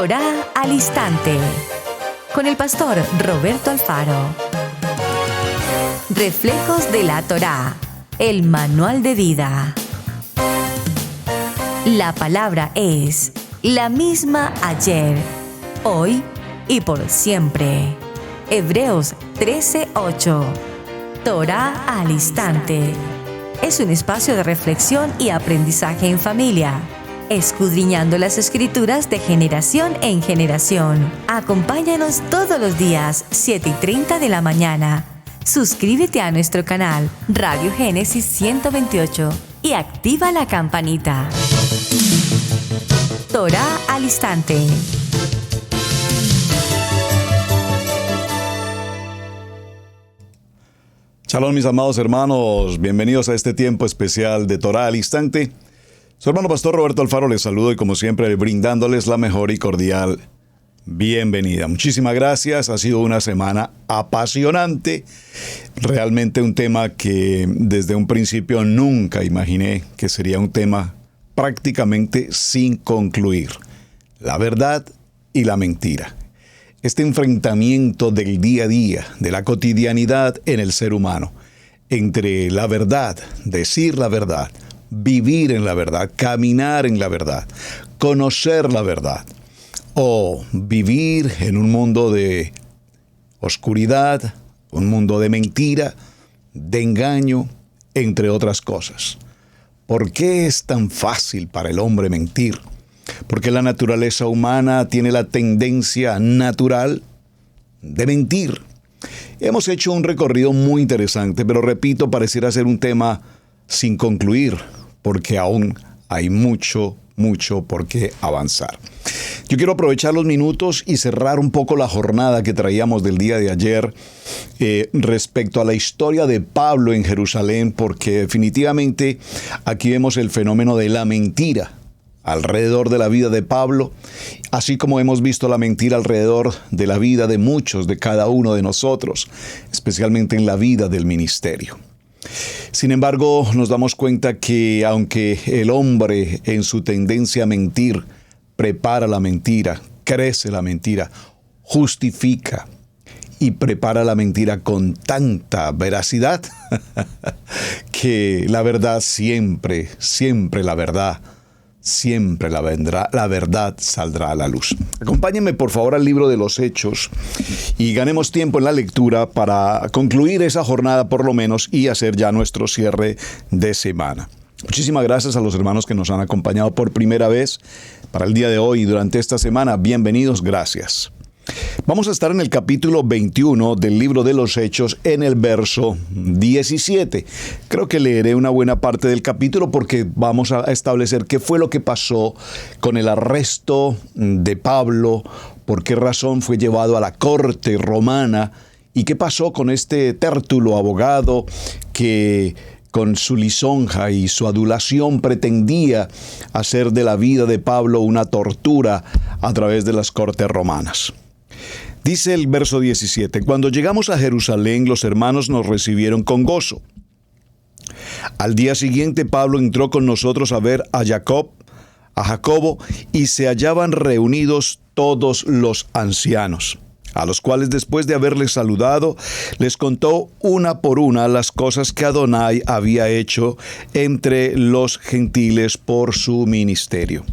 Torá al Instante, con el pastor Roberto Alfaro. Reflejos de la Torá, el manual de vida. La palabra es la misma ayer, hoy y por siempre. Hebreos 13:8. Torá al Instante. Es un espacio de reflexión y aprendizaje en familia, escudriñando las Escrituras de generación en generación. Acompáñanos todos los días, 7:30 de la mañana. Suscríbete a nuestro canal Radio Génesis 128 y activa la campanita. Torá al Instante. Shalom, mis amados hermanos, bienvenidos a este tiempo especial de Torá al Instante. Su hermano pastor Roberto Alfaro les saludo y como siempre brindándoles la mejor y cordial bienvenida. Muchísimas gracias, ha sido una semana apasionante, realmente un tema que desde un principio nunca imaginé que sería un tema prácticamente sin concluir. La verdad y la mentira. Este enfrentamiento del día a día, de la cotidianidad en el ser humano, entre la verdad, decir la verdad, vivir en la verdad, caminar en la verdad, conocer la verdad, o vivir en un mundo de oscuridad, un mundo de mentira, de engaño, entre otras cosas. ¿Por qué es tan fácil para el hombre mentir? Porque la naturaleza humana tiene la tendencia natural de mentir. Hemos hecho un recorrido muy interesante, pero repito, pareciera ser un tema sin concluir, porque aún hay mucho por qué avanzar. Yo quiero aprovechar los minutos y cerrar un poco la jornada que traíamos del día de ayer respecto a la historia de Pablo en Jerusalén, porque definitivamente aquí vemos el fenómeno de la mentira alrededor de la vida de Pablo, así como hemos visto la mentira alrededor de la vida de muchos, de cada uno de nosotros, especialmente en la vida del ministerio. Sin embargo, nos damos cuenta que aunque el hombre en su tendencia a mentir, prepara la mentira, crece la mentira, justifica y prepara la mentira con tanta veracidad que la verdad siempre la verdad saldrá a la luz. Acompáñenme por favor al libro de los Hechos y ganemos tiempo en la lectura para concluir esa jornada por lo menos y hacer ya nuestro cierre de semana. Muchísimas gracias a los hermanos que nos han acompañado por primera vez para el día de hoy y durante esta semana. Bienvenidos, gracias. Vamos a estar en el capítulo 21 del libro de los Hechos en el verso 17. Creo que leeré una buena parte del capítulo porque vamos a establecer qué fue lo que pasó con el arresto de Pablo, por qué razón fue llevado a la corte romana y qué pasó con este Tértulo abogado que con su lisonja y su adulación pretendía hacer de la vida de Pablo una tortura a través de las cortes romanas. Dice el verso 17, cuando llegamos a Jerusalén, los hermanos nos recibieron con gozo. Al día siguiente, Pablo entró con nosotros a ver a Jacobo, y se hallaban reunidos todos los ancianos, a los cuales después de haberles saludado, les contó una por una las cosas que Adonai había hecho entre los gentiles por su ministerio.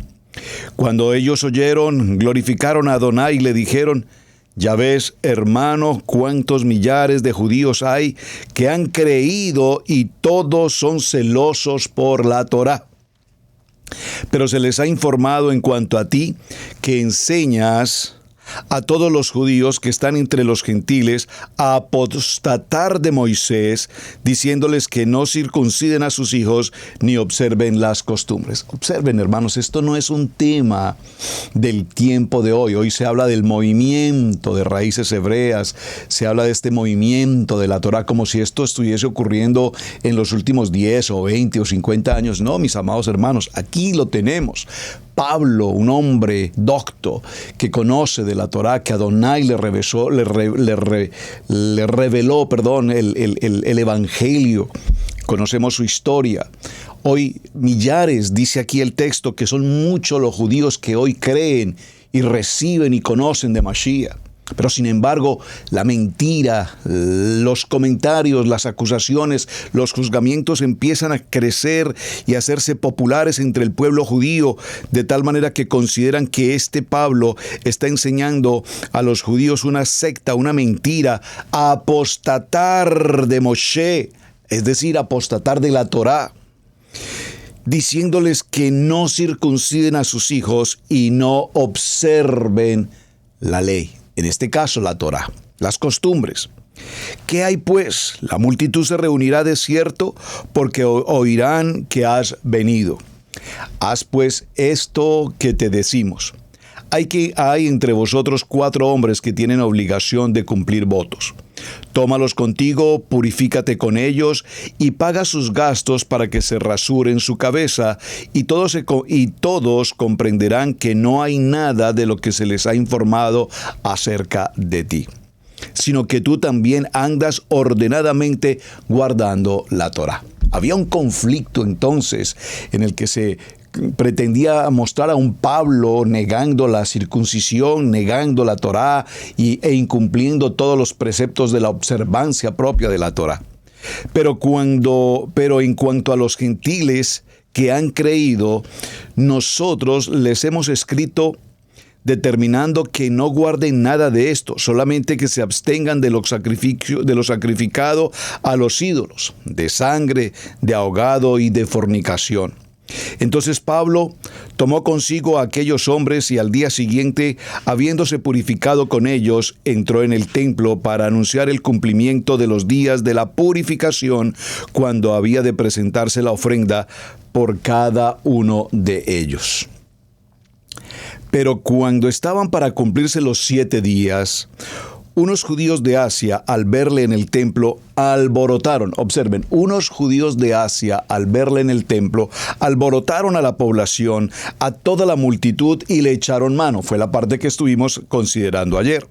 Cuando ellos oyeron, glorificaron a Adonai y le dijeron, ya ves, hermano, cuántos millares de judíos hay que han creído y todos son celosos por la Torá. Pero se les ha informado en cuanto a ti que enseñas a todos los judíos que están entre los gentiles a apostatar de Moisés, diciéndoles que no circunciden a sus hijos ni observen las costumbres. Observen, hermanos, esto no es un tema del tiempo de hoy. Hoy se habla del movimiento de raíces hebreas, se habla de este movimiento de la Torá como si esto estuviese ocurriendo en los últimos 10 o 20 o 50 años. No, mis amados hermanos, aquí lo tenemos. Pablo, un hombre docto que conoce de la Torá, que Adonai le reveló el Evangelio. Conocemos su historia. Hoy millares, dice aquí el texto, que son muchos los judíos que hoy creen y reciben y conocen de Mashiach. Pero sin embargo, la mentira, los comentarios, las acusaciones, los juzgamientos empiezan a crecer y a hacerse populares entre el pueblo judío, de tal manera que consideran que este Pablo está enseñando a los judíos una secta, una mentira, a apostatar de Moshe, es decir, apostatar de la Torá, diciéndoles que no circunciden a sus hijos y no observen la ley. En este caso, la Torá, las costumbres. ¿Qué hay pues? La multitud se reunirá de cierto, porque oirán que has venido. Haz pues esto que te decimos. Hay entre vosotros 4 hombres que tienen obligación de cumplir votos. Tómalos contigo, purifícate con ellos y paga sus gastos para que se rasuren su cabeza, y todos comprenderán que no hay nada de lo que se les ha informado acerca de ti, sino que tú también andas ordenadamente guardando la Torá. Había un conflicto entonces en el que se pretendía mostrar a un Pablo negando la circuncisión, negando la Torá e incumpliendo todos los preceptos de la observancia propia de la Torá. Pero en cuanto a los gentiles que han creído, nosotros les hemos escrito determinando que no guarden nada de esto, solamente que se abstengan de lo sacrificado a los ídolos, de sangre, de ahogado y de fornicación. Entonces Pablo tomó consigo a aquellos hombres y al día siguiente, habiéndose purificado con ellos, entró en el templo para anunciar el cumplimiento de los días de la purificación, cuando había de presentarse la ofrenda por cada uno de ellos. Pero cuando estaban para cumplirse los 7 días, unos judíos de Asia, al verle en el templo, alborotaron. Observen, unos judíos de Asia, al verle en el templo, alborotaron a la población, a toda la multitud, y le echaron mano. Fue la parte que estuvimos considerando ayer.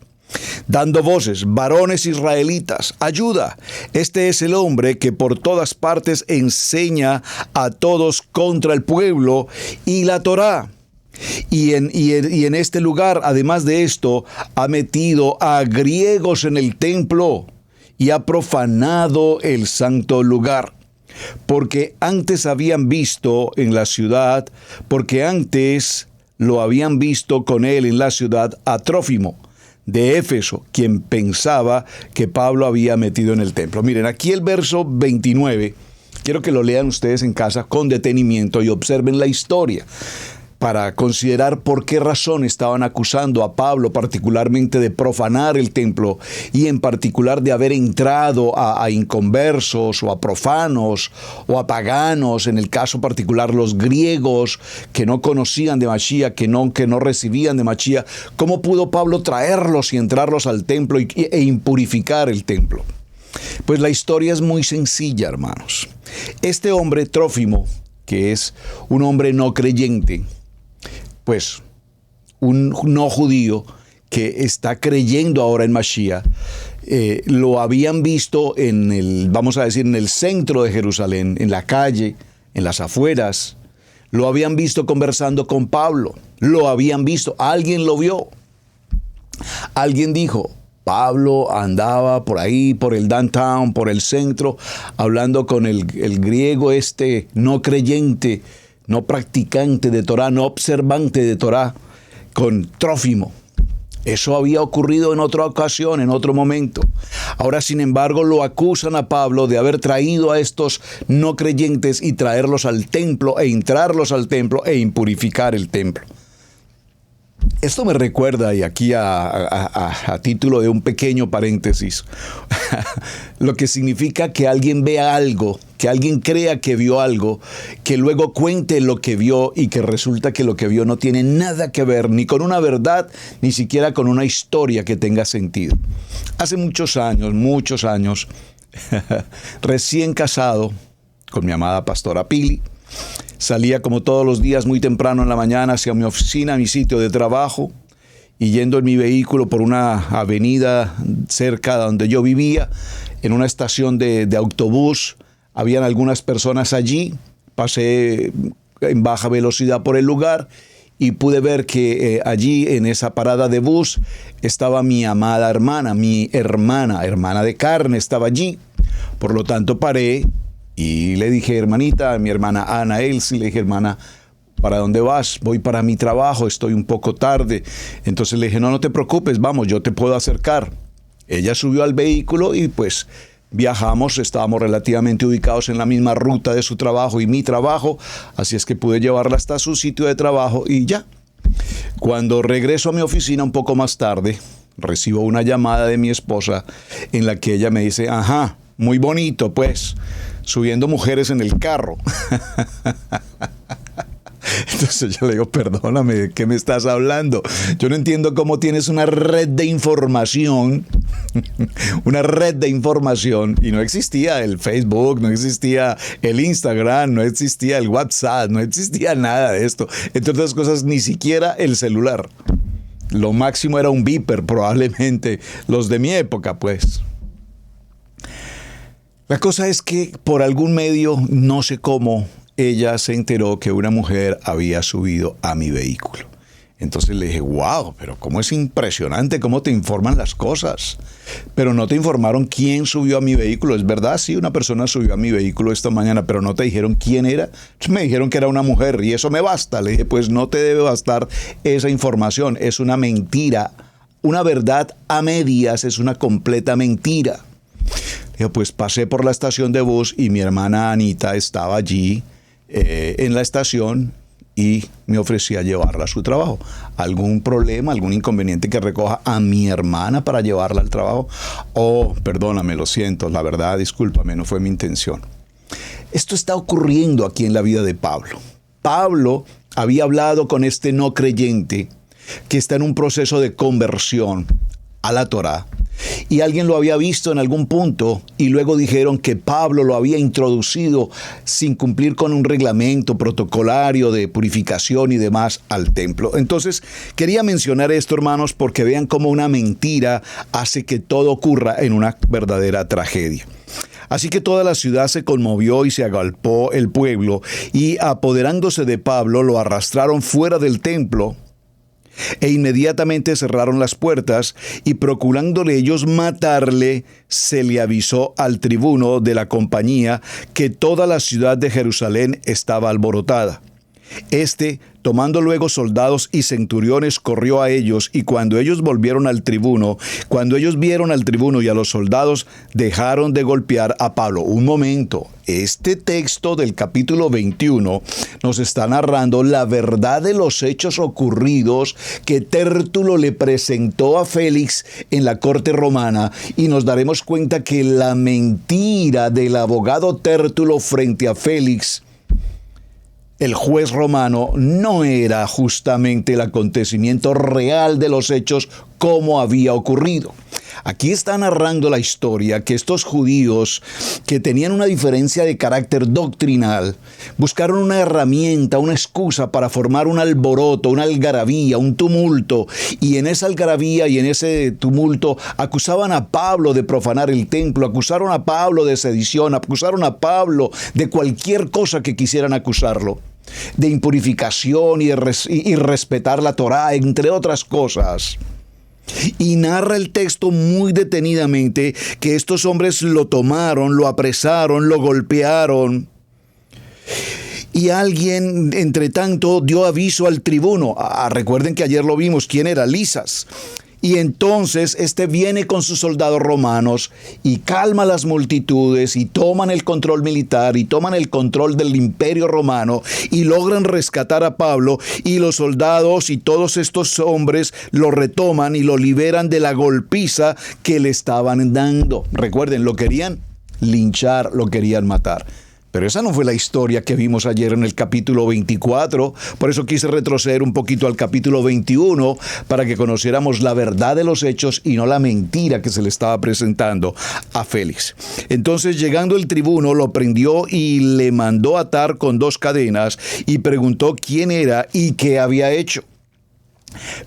Dando voces: varones israelitas, ayuda. Este es el hombre que por todas partes enseña a todos contra el pueblo y la Torá. Y en este lugar, además de esto, ha metido a griegos en el templo y ha profanado el santo lugar. Porque antes habían visto en la ciudad, porque antes lo habían visto con él en la ciudad a Trófimo de Éfeso, quien pensaba que Pablo había metido en el templo. Miren, aquí el verso 29, quiero que lo lean ustedes en casa con detenimiento y observen la historia, para considerar por qué razón estaban acusando a Pablo particularmente de profanar el templo y en particular de haber entrado a inconversos o a profanos o a paganos, en el caso particular los griegos que no conocían de Mashiach, que no recibían de Mashiach. ¿Cómo pudo Pablo traerlos y entrarlos al templo e impurificar el templo? Pues la historia es muy sencilla, hermanos. Este hombre, Trófimo, que es un hombre no creyente, pues un no judío que está creyendo ahora en Mashiach, lo habían visto en el centro de Jerusalén, en la calle, en las afueras. Lo habían visto conversando con Pablo. Lo habían visto. Alguien lo vio. Alguien dijo: Pablo andaba por ahí, por el downtown, por el centro, hablando con el griego no creyente, no practicante de Torá, no observante de Torá, con Trófimo. Eso había ocurrido en otra ocasión, en otro momento. Ahora, sin embargo, lo acusan a Pablo de haber traído a estos no creyentes y traerlos al templo e entrarlos al templo e impurificar el templo. Esto me recuerda, y aquí a título de un pequeño paréntesis, lo que significa que alguien vea algo, que alguien crea que vio algo, que luego cuente lo que vio y que resulta que lo que vio no tiene nada que ver ni con una verdad, ni siquiera con una historia que tenga sentido. Hace muchos años, recién casado con mi amada pastora Pili, salía como todos los días muy temprano en la mañana hacia mi oficina, mi sitio de trabajo, y yendo en mi vehículo por una avenida cerca de donde yo vivía, en una estación de autobús, habían algunas personas allí. Pasé en baja velocidad por el lugar y pude ver que allí en esa parada de bus estaba mi amada hermana, hermana de carne, estaba allí. Por lo tanto paré y le dije, hermanita, a mi hermana Ana Elsie, le dije, hermana, ¿para dónde vas? Voy para mi trabajo, estoy un poco tarde. Entonces le dije, no te preocupes, vamos, yo te puedo acercar. Ella subió al vehículo y pues viajamos, estábamos relativamente ubicados en la misma ruta de su trabajo y mi trabajo, así es que pude llevarla hasta su sitio de trabajo y ya. Cuando regreso a mi oficina un poco más tarde, recibo una llamada de mi esposa en la que ella me dice, ajá, muy bonito pues, subiendo mujeres en el carro. Entonces yo le digo, perdóname, ¿de qué me estás hablando? Yo no entiendo cómo tienes una red de información, y no existía el Facebook, no existía el Instagram, no existía el WhatsApp, no existía nada de esto. Entre otras cosas, ni siquiera el celular. Lo máximo era un beeper, probablemente los de mi época, pues. La cosa es que por algún medio, no sé cómo, ella se enteró que una mujer había subido a mi vehículo. Entonces le dije, wow, pero cómo es impresionante cómo te informan las cosas. Pero no te informaron quién subió a mi vehículo. Es verdad, sí, una persona subió a mi vehículo esta mañana, pero no te dijeron quién era. Me dijeron que era una mujer y eso me basta. Le dije, pues no te debe bastar esa información. Es una mentira. Una verdad a medias es una completa mentira. Le dije, pues pasé por la estación de bus y mi hermana Anita estaba allí en la estación y me ofrecí a llevarla a su trabajo. ¿Algún problema, algún inconveniente que recoja a mi hermana para llevarla al trabajo? Oh, perdóname, lo siento, la verdad, discúlpame, no fue mi intención. Esto está ocurriendo aquí en la vida de Pablo. Pablo había hablado con este no creyente que está en un proceso de conversión a la Torá. Y alguien lo había visto en algún punto y luego dijeron que Pablo lo había introducido sin cumplir con un reglamento protocolario de purificación y demás al templo. Entonces quería mencionar esto, hermanos, porque vean cómo una mentira hace que todo ocurra en una verdadera tragedia. Así que toda la ciudad se conmovió y se agolpó el pueblo y apoderándose de Pablo lo arrastraron fuera del templo. E inmediatamente cerraron las puertas y procurándole ellos matarle, se le avisó al tribuno de la compañía que toda la ciudad de Jerusalén estaba alborotada. Este, tomando luego soldados y centuriones, corrió a ellos, y cuando ellos vieron al tribuno y a los soldados, dejaron de golpear a Pablo. Un momento, este texto del capítulo 21 nos está narrando la verdad de los hechos ocurridos que Tértulo le presentó a Félix en la corte romana, y nos daremos cuenta que la mentira del abogado Tértulo frente a Félix, el juez romano, no era justamente el acontecimiento real de los hechos como había ocurrido. Aquí está narrando la historia que estos judíos, que tenían una diferencia de carácter doctrinal, buscaron una herramienta, una excusa para formar un alboroto, una algarabía, un tumulto, y en esa algarabía y en ese tumulto acusaban a Pablo de profanar el templo, acusaron a Pablo de sedición, acusaron a Pablo de cualquier cosa que quisieran acusarlo, de impurificación y respetar la Torá, entre otras cosas. Y narra el texto muy detenidamente que estos hombres lo tomaron, lo apresaron, lo golpearon. Y alguien, entre tanto, dio aviso al tribuno. Recuerden que ayer lo vimos, ¿quién era? Lisas. Y entonces este viene con sus soldados romanos y calma las multitudes y toman el control militar y toman el control del imperio romano y logran rescatar a Pablo, y los soldados y todos estos hombres lo retoman y lo liberan de la golpiza que le estaban dando. Recuerden, lo querían linchar, lo querían matar. Pero esa no fue la historia que vimos ayer en el capítulo 24, por eso quise retroceder un poquito al capítulo 21 para que conociéramos la verdad de los hechos y no la mentira que se le estaba presentando a Félix. Entonces, llegando el tribuno, lo prendió y le mandó atar con 2 cadenas y preguntó quién era y qué había hecho.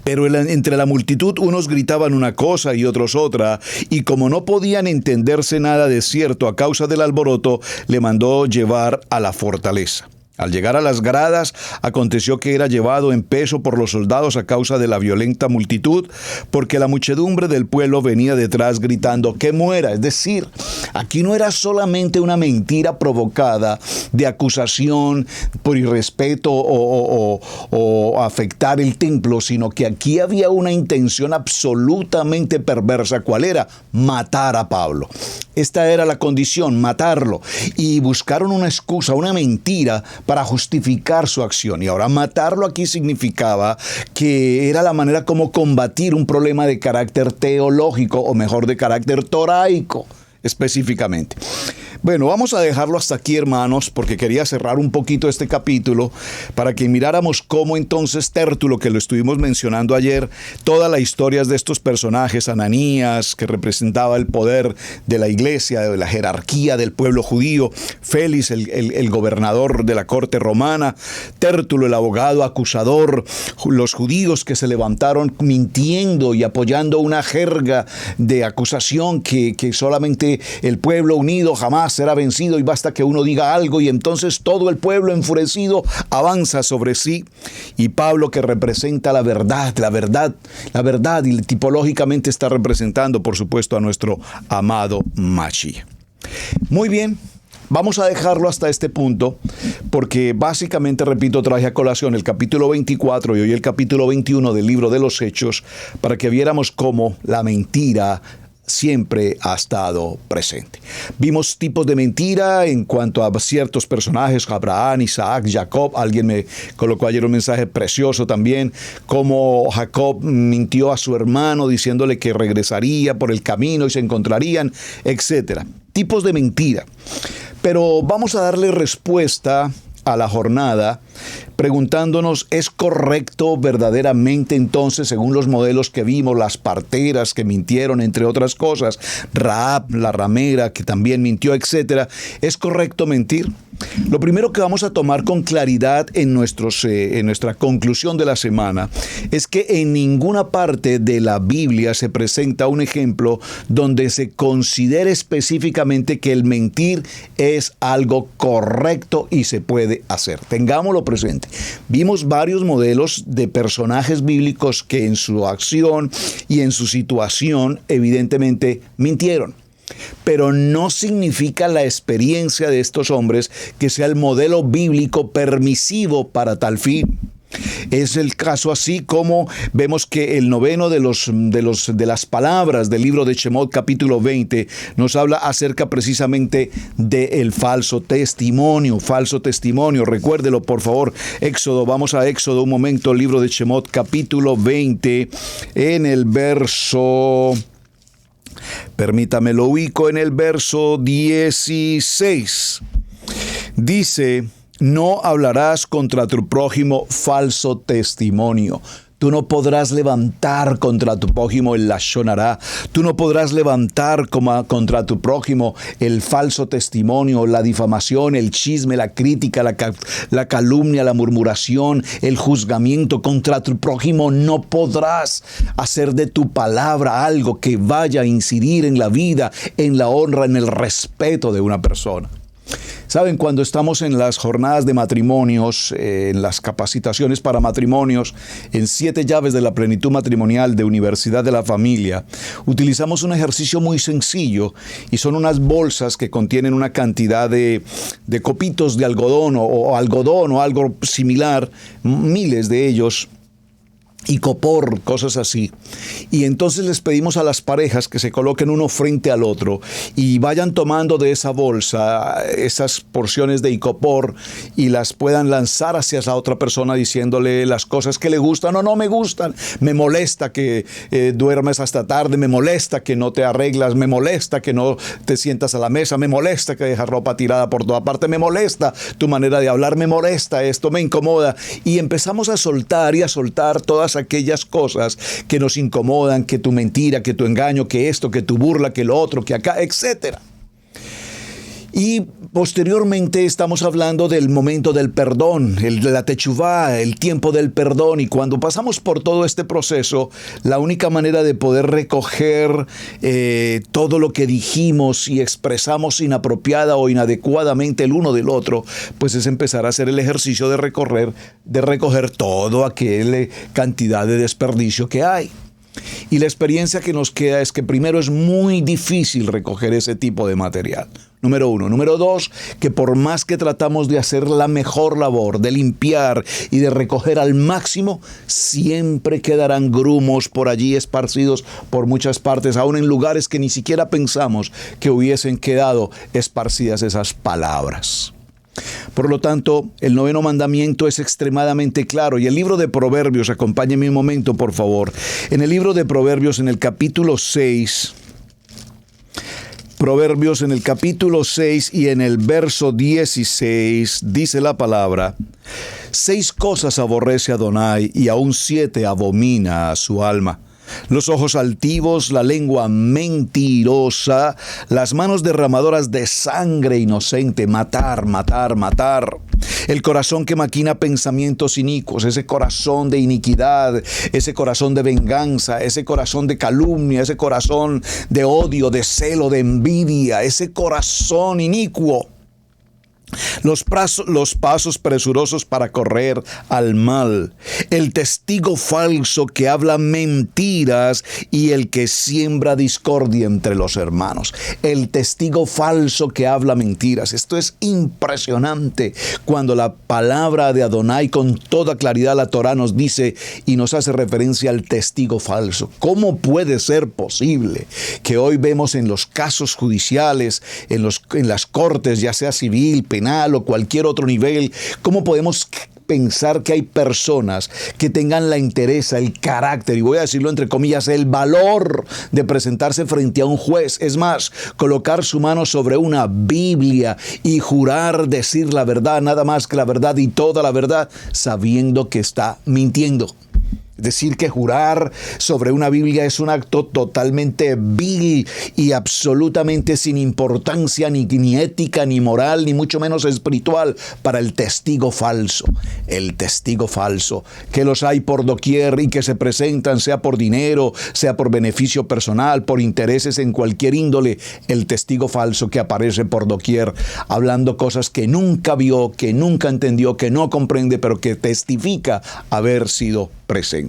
Pero entre la multitud unos gritaban una cosa y otros otra, y como no podían entenderse nada de cierto a causa del alboroto, le mandó llevar a la fortaleza. Al llegar a las gradas, aconteció que era llevado en peso por los soldados a causa de la violenta multitud, porque la muchedumbre del pueblo venía detrás gritando que muera. Es decir, aquí no era solamente una mentira provocada de acusación por irrespeto o afectar el templo, sino que aquí había una intención absolutamente perversa. ¿Cuál era? Matar a Pablo. Esta era la condición, matarlo. Y buscaron una excusa, una mentira para justificar su acción. Y ahora matarlo aquí significaba que era la manera como combatir un problema de carácter teológico, o mejor, de carácter toraico específicamente. Bueno, vamos a dejarlo hasta aquí, hermanos, porque quería cerrar un poquito este capítulo para que miráramos cómo entonces Tértulo, que lo estuvimos mencionando ayer, toda la historia de estos personajes, Ananías, que representaba el poder de la iglesia, de la jerarquía del pueblo judío, Félix, el gobernador de la corte romana, Tértulo, el abogado acusador, los judíos que se levantaron mintiendo y apoyando una jerga de acusación que solamente el pueblo unido jamás será vencido, y basta que uno diga algo y entonces todo el pueblo enfurecido avanza sobre sí. Y Pablo, que representa la verdad y tipológicamente está representando, por supuesto, a nuestro amado Mashiach. Muy bien. Vamos a dejarlo hasta este punto porque básicamente, repito, traje a colación el capítulo 24 y hoy el capítulo 21 del libro de los Hechos para que viéramos cómo la mentira siempre ha estado presente. Vimos tipos de mentira en cuanto a ciertos personajes, Abraham, Isaac, Jacob. Alguien me colocó ayer un mensaje precioso también, cómo Jacob mintió a su hermano diciéndole que regresaría por el camino y se encontrarían, etcétera. Tipos de mentira. Pero vamos a darle respuesta a la jornada preguntándonos, ¿es correcto verdaderamente entonces, según los modelos que vimos, las parteras que mintieron, entre otras cosas, Rahab, la ramera, que también mintió, etcétera? ¿Es correcto mentir? Lo primero que vamos a tomar con claridad en nuestra conclusión de la semana es que en ninguna parte de la Biblia se presenta un ejemplo donde se considere específicamente que el mentir es algo correcto y se puede hacer. Tengámoslo presente. Vimos varios modelos de personajes bíblicos que en su acción y en su situación evidentemente mintieron. Pero no significa la experiencia de estos hombres que sea el modelo bíblico permisivo para tal fin. Es el caso así como vemos que el noveno de las palabras del libro de Shemot capítulo 20 nos habla acerca precisamente del falso testimonio. Recuérdelo por favor. Éxodo, vamos a Éxodo un momento, el libro de Shemot capítulo 20 en el verso... Permítame, lo ubico en el verso 16. Dice, no hablarás contra tu prójimo falso testimonio. Tú no podrás levantar contra tu prójimo el lashon hará. Tú no podrás levantar contra tu prójimo el falso testimonio, la difamación, el chisme, la crítica, la calumnia, la murmuración, el juzgamiento. Contra tu prójimo no podrás hacer de tu palabra algo que vaya a incidir en la vida, en la honra, en el respeto de una persona. Saben, cuando estamos en las jornadas de matrimonios, en las capacitaciones para matrimonios, en 7 llaves de la plenitud matrimonial de Universidad de la Familia, utilizamos un ejercicio muy sencillo y son unas bolsas que contienen una cantidad de copitos de algodón o algodón o algo similar, miles de ellos, y copor, cosas así. Y entonces les pedimos a las parejas que se coloquen uno frente al otro y vayan tomando de esa bolsa esas porciones de icopor y las puedan lanzar hacia esa otra persona diciéndole las cosas que le gustan o no me gustan. Me molesta que duermes hasta tarde, me molesta que no te arreglas, me molesta que no te sientas a la mesa, me molesta que dejas ropa tirada por toda parte, me molesta tu manera de hablar, me molesta esto, me incomoda. Y empezamos a soltar y a soltar todas aquellas cosas que nos incomodan, que tu mentira, que tu engaño, que esto, que tu burla, que lo otro, que acá, etcétera. Y posteriormente estamos hablando del momento del perdón, la techuvá, el tiempo del perdón. Y cuando pasamos por todo este proceso, la única manera de poder recoger todo lo que dijimos y expresamos inapropiada o inadecuadamente el uno del otro, pues es empezar a hacer el ejercicio de recoger todo aquella cantidad de desperdicio que hay. Y la experiencia que nos queda es que primero es muy difícil recoger ese tipo de material. Número uno. Número dos, que por más que tratamos de hacer la mejor labor, de limpiar y de recoger al máximo, siempre quedarán grumos por allí esparcidos por muchas partes, aún en lugares que ni siquiera pensamos que hubiesen quedado esparcidas esas palabras. Por lo tanto, el noveno mandamiento es extremadamente claro. Y el libro de Proverbios, acompáñenme un momento, por favor. En el libro de Proverbios, en el capítulo 6, Proverbios en el capítulo 6 y en el verso 16, dice la palabra: 6 cosas aborrece Adonai, y aún 7 abomina a su alma: los ojos altivos, la lengua mentirosa, las manos derramadoras de sangre inocente, matar, matar, matar. El corazón que maquina pensamientos inicuos, ese corazón de iniquidad, ese corazón de venganza, ese corazón de calumnia, ese corazón de odio, de celo, de envidia, ese corazón inicuo. Los pasos presurosos para correr al mal, el testigo falso que habla mentiras y el que siembra discordia entre los hermanos. El testigo falso que habla mentiras. Esto es impresionante cuando la palabra de Adonai con toda claridad, la Torá nos dice y nos hace referencia al testigo falso. ¿Cómo puede ser posible que hoy vemos en los casos judiciales, en las cortes, ya sea civil, penal o cualquier otro nivel, cómo podemos pensar que hay personas que tengan la entereza, el carácter, y voy a decirlo entre comillas, el valor de presentarse frente a un juez? Es más, colocar su mano sobre una Biblia y jurar decir la verdad, nada más que la verdad y toda la verdad, sabiendo que está mintiendo. Decir que jurar sobre una Biblia es un acto totalmente vil y absolutamente sin importancia, ni ética, ni moral, ni mucho menos espiritual para el testigo falso. El testigo falso, que los hay por doquier y que se presentan, sea por dinero, sea por beneficio personal, por intereses en cualquier índole. El testigo falso que aparece por doquier, hablando cosas que nunca vio, que nunca entendió, que no comprende, pero que testifica haber sido presente.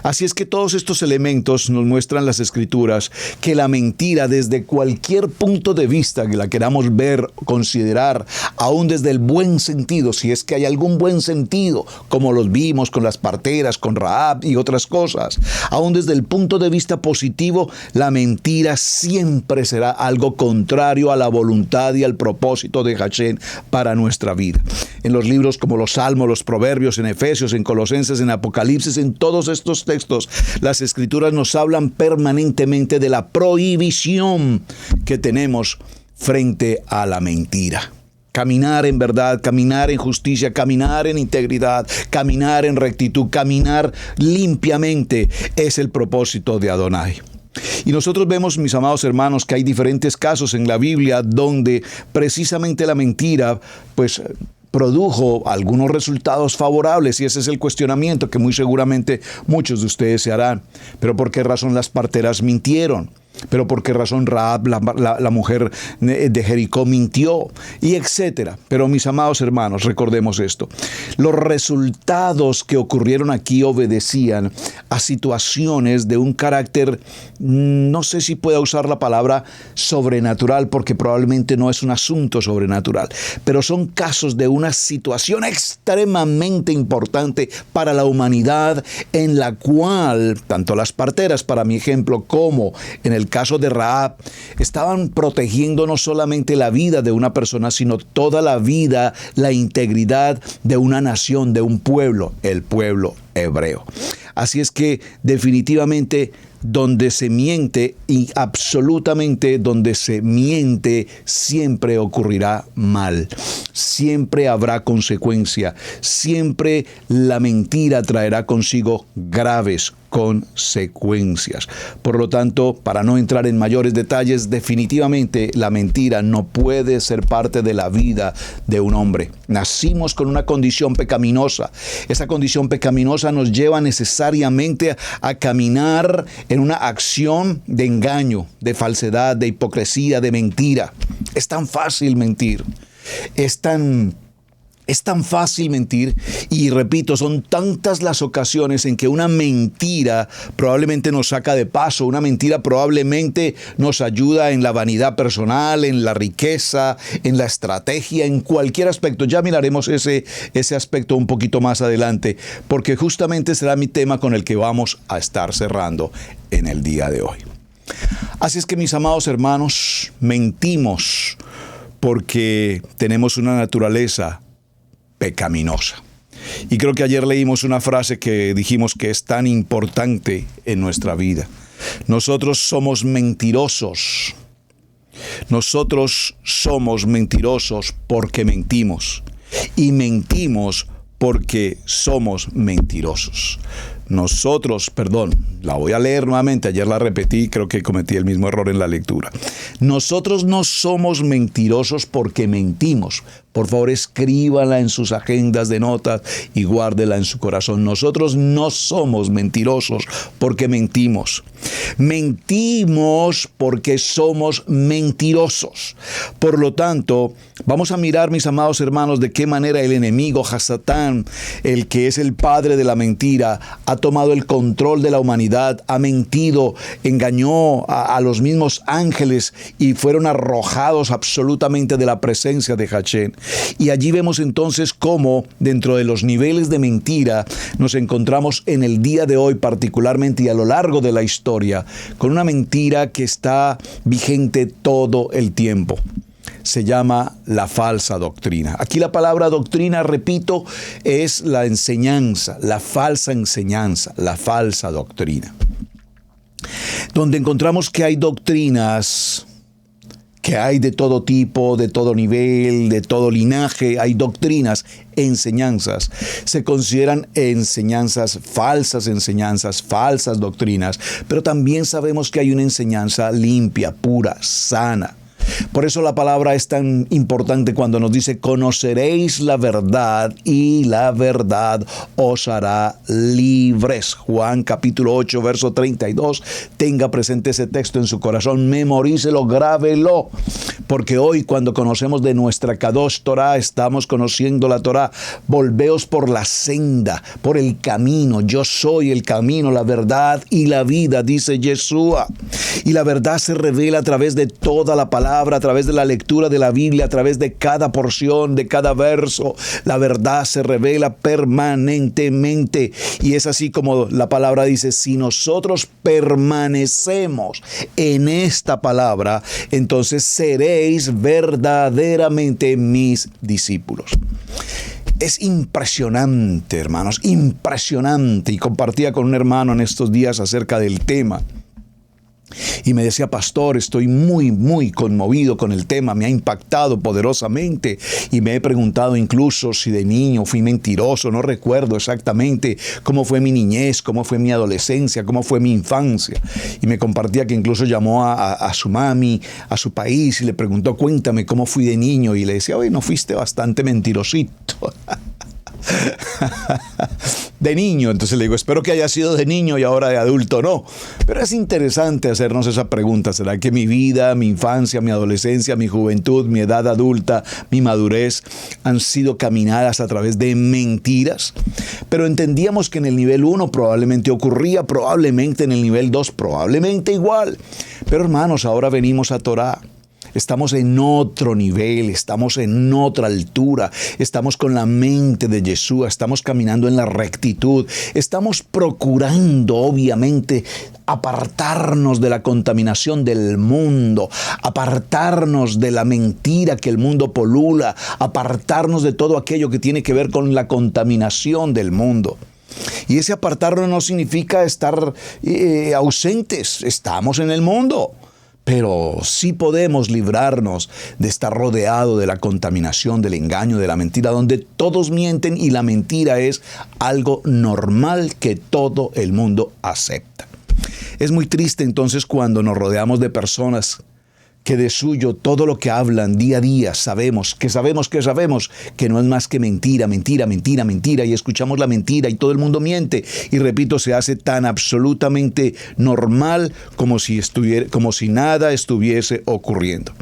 Así es que todos estos elementos nos muestran las Escrituras que la mentira, desde cualquier punto de vista que la queramos ver, considerar, aún desde el buen sentido, si es que hay algún buen sentido, como los vimos con las parteras, con Rahab y otras cosas, aún desde el punto de vista positivo, la mentira siempre será algo contrario a la voluntad y al propósito de Hashem para nuestra vida. En los libros como los Salmos, los Proverbios, en Efesios, en Colosenses, en Apocalipsis, en todos estos textos, las Escrituras nos hablan permanentemente de la prohibición que tenemos frente a la mentira. Caminar en verdad, caminar en justicia, caminar en integridad, caminar en rectitud, caminar limpiamente es el propósito de Adonai. Y nosotros vemos, mis amados hermanos, que hay diferentes casos en la Biblia donde precisamente la mentira, produjo algunos resultados favorables, y ese es el cuestionamiento que muy seguramente muchos de ustedes se harán. ¿Pero por qué razón las parteras mintieron? ¿Pero por qué razón Rahab, la mujer de Jericó, mintió? Y etcétera. Pero mis amados hermanos, recordemos esto. Los resultados que ocurrieron aquí obedecían a situaciones de un carácter, no sé si pueda usar la palabra sobrenatural, porque probablemente no es un asunto sobrenatural, pero son casos de una situación extremadamente importante para la humanidad, en la cual tanto las parteras, para mi ejemplo, como en el caso de Rahab, estaban protegiendo no solamente la vida de una persona, sino toda la vida, la integridad de una nación, de un pueblo, el pueblo hebreo. Así es que definitivamente donde se miente, y absolutamente donde se miente, siempre ocurrirá mal. Siempre habrá consecuencia. Siempre la mentira traerá consigo graves consecuencias. Por lo tanto, para no entrar en mayores detalles, definitivamente la mentira no puede ser parte de la vida de un hombre. Nacimos con una condición pecaminosa. Esa condición pecaminosa nos lleva necesariamente a caminar en una acción de engaño, de falsedad, de hipocresía, de mentira. Es tan fácil mentir. Es tan fácil mentir y repito, son tantas las ocasiones en que una mentira probablemente nos saca de paso, una mentira probablemente nos ayuda en la vanidad personal, en la riqueza, en la estrategia, en cualquier aspecto. Ya miraremos ese aspecto un poquito más adelante, porque justamente será mi tema con el que vamos a estar cerrando en el día de hoy. Así es que, mis amados hermanos, mentimos porque tenemos una naturaleza pecaminosa. Y creo que ayer leímos una frase que dijimos que es tan importante en nuestra vida. Nosotros somos mentirosos. Nosotros somos mentirosos porque mentimos. Y mentimos porque somos mentirosos. La voy a leer nuevamente, ayer la repetí, creo que cometí el mismo error en la lectura. Nosotros no somos mentirosos porque mentimos. Por favor, escríbala en sus agendas de notas y guárdela en su corazón. Nosotros no somos mentirosos porque mentimos. Mentimos porque somos mentirosos. Por lo tanto, vamos a mirar, mis amados hermanos, de qué manera el enemigo, Hasatán, el que es el padre de la mentira, ha tomado el control de la humanidad, ha mentido, engañó a los mismos ángeles y fueron arrojados absolutamente de la presencia de Hachén. Y allí vemos entonces cómo dentro de los niveles de mentira nos encontramos en el día de hoy particularmente y a lo largo de la historia con una mentira que está vigente todo el tiempo. Se llama la falsa doctrina. Aquí la palabra doctrina, repito, es la enseñanza, la falsa enseñanza, la falsa doctrina. Donde encontramos que hay doctrinas que hay de todo tipo, de todo nivel, de todo linaje, hay doctrinas, enseñanzas. Se consideran enseñanzas, falsas doctrinas, pero también sabemos que hay una enseñanza limpia, pura, sana. Por eso la palabra es tan importante cuando nos dice: conoceréis la verdad y la verdad os hará libres. Juan capítulo 8, verso 32. Tenga presente ese texto en su corazón, memorícelo, grábelo. Porque hoy, cuando conocemos de nuestra Kadosh Torah, estamos conociendo la Torah. Volveos por la senda, por el camino. Yo soy el camino, la verdad y la vida, dice Yeshua. Y la verdad se revela a través de toda la palabra, a través de la lectura de la Biblia, a través de cada porción, de cada verso. La verdad se revela permanentemente. Y es así como la palabra dice: si nosotros permanecemos en esta palabra, entonces seréis verdaderamente mis discípulos. Es impresionante, hermanos, impresionante. Y compartía con un hermano en estos días acerca del tema. Y me decía: pastor, estoy muy conmovido con el tema, me ha impactado poderosamente y me he preguntado incluso si de niño fui mentiroso, no recuerdo exactamente cómo fue mi niñez, cómo fue mi adolescencia, cómo fue mi infancia. Y me compartía que incluso llamó a su mami, a su país, y le preguntó: cuéntame cómo fui de niño. Y le decía: oye, no fuiste bastante mentirosito. De niño. Entonces le digo: espero que haya sido de niño y ahora de adulto no. Pero es interesante hacernos esa pregunta: ¿será que mi vida, mi infancia, mi adolescencia, mi juventud, mi edad adulta, mi madurez han sido caminadas a través de mentiras? Pero entendíamos que en el nivel 1 probablemente ocurría, probablemente en el nivel 2 probablemente igual. Pero hermanos, ahora venimos a Torah. Estamos en otro nivel, estamos en otra altura, estamos con la mente de Yeshua, estamos caminando en la rectitud, estamos procurando, obviamente, apartarnos de la contaminación del mundo, apartarnos de la mentira que el mundo polula, apartarnos de todo aquello que tiene que ver con la contaminación del mundo. Y ese apartarnos no significa estar ausentes, estamos en el mundo. Pero sí podemos librarnos de estar rodeado de la contaminación, del engaño, de la mentira, donde todos mienten y la mentira es algo normal que todo el mundo acepta. Es muy triste entonces cuando nos rodeamos de personas que de suyo todo lo que hablan día a día sabemos que no es más que mentira, y escuchamos la mentira y todo el mundo miente y repito, se hace tan absolutamente normal como si nada estuviese ocurriendo.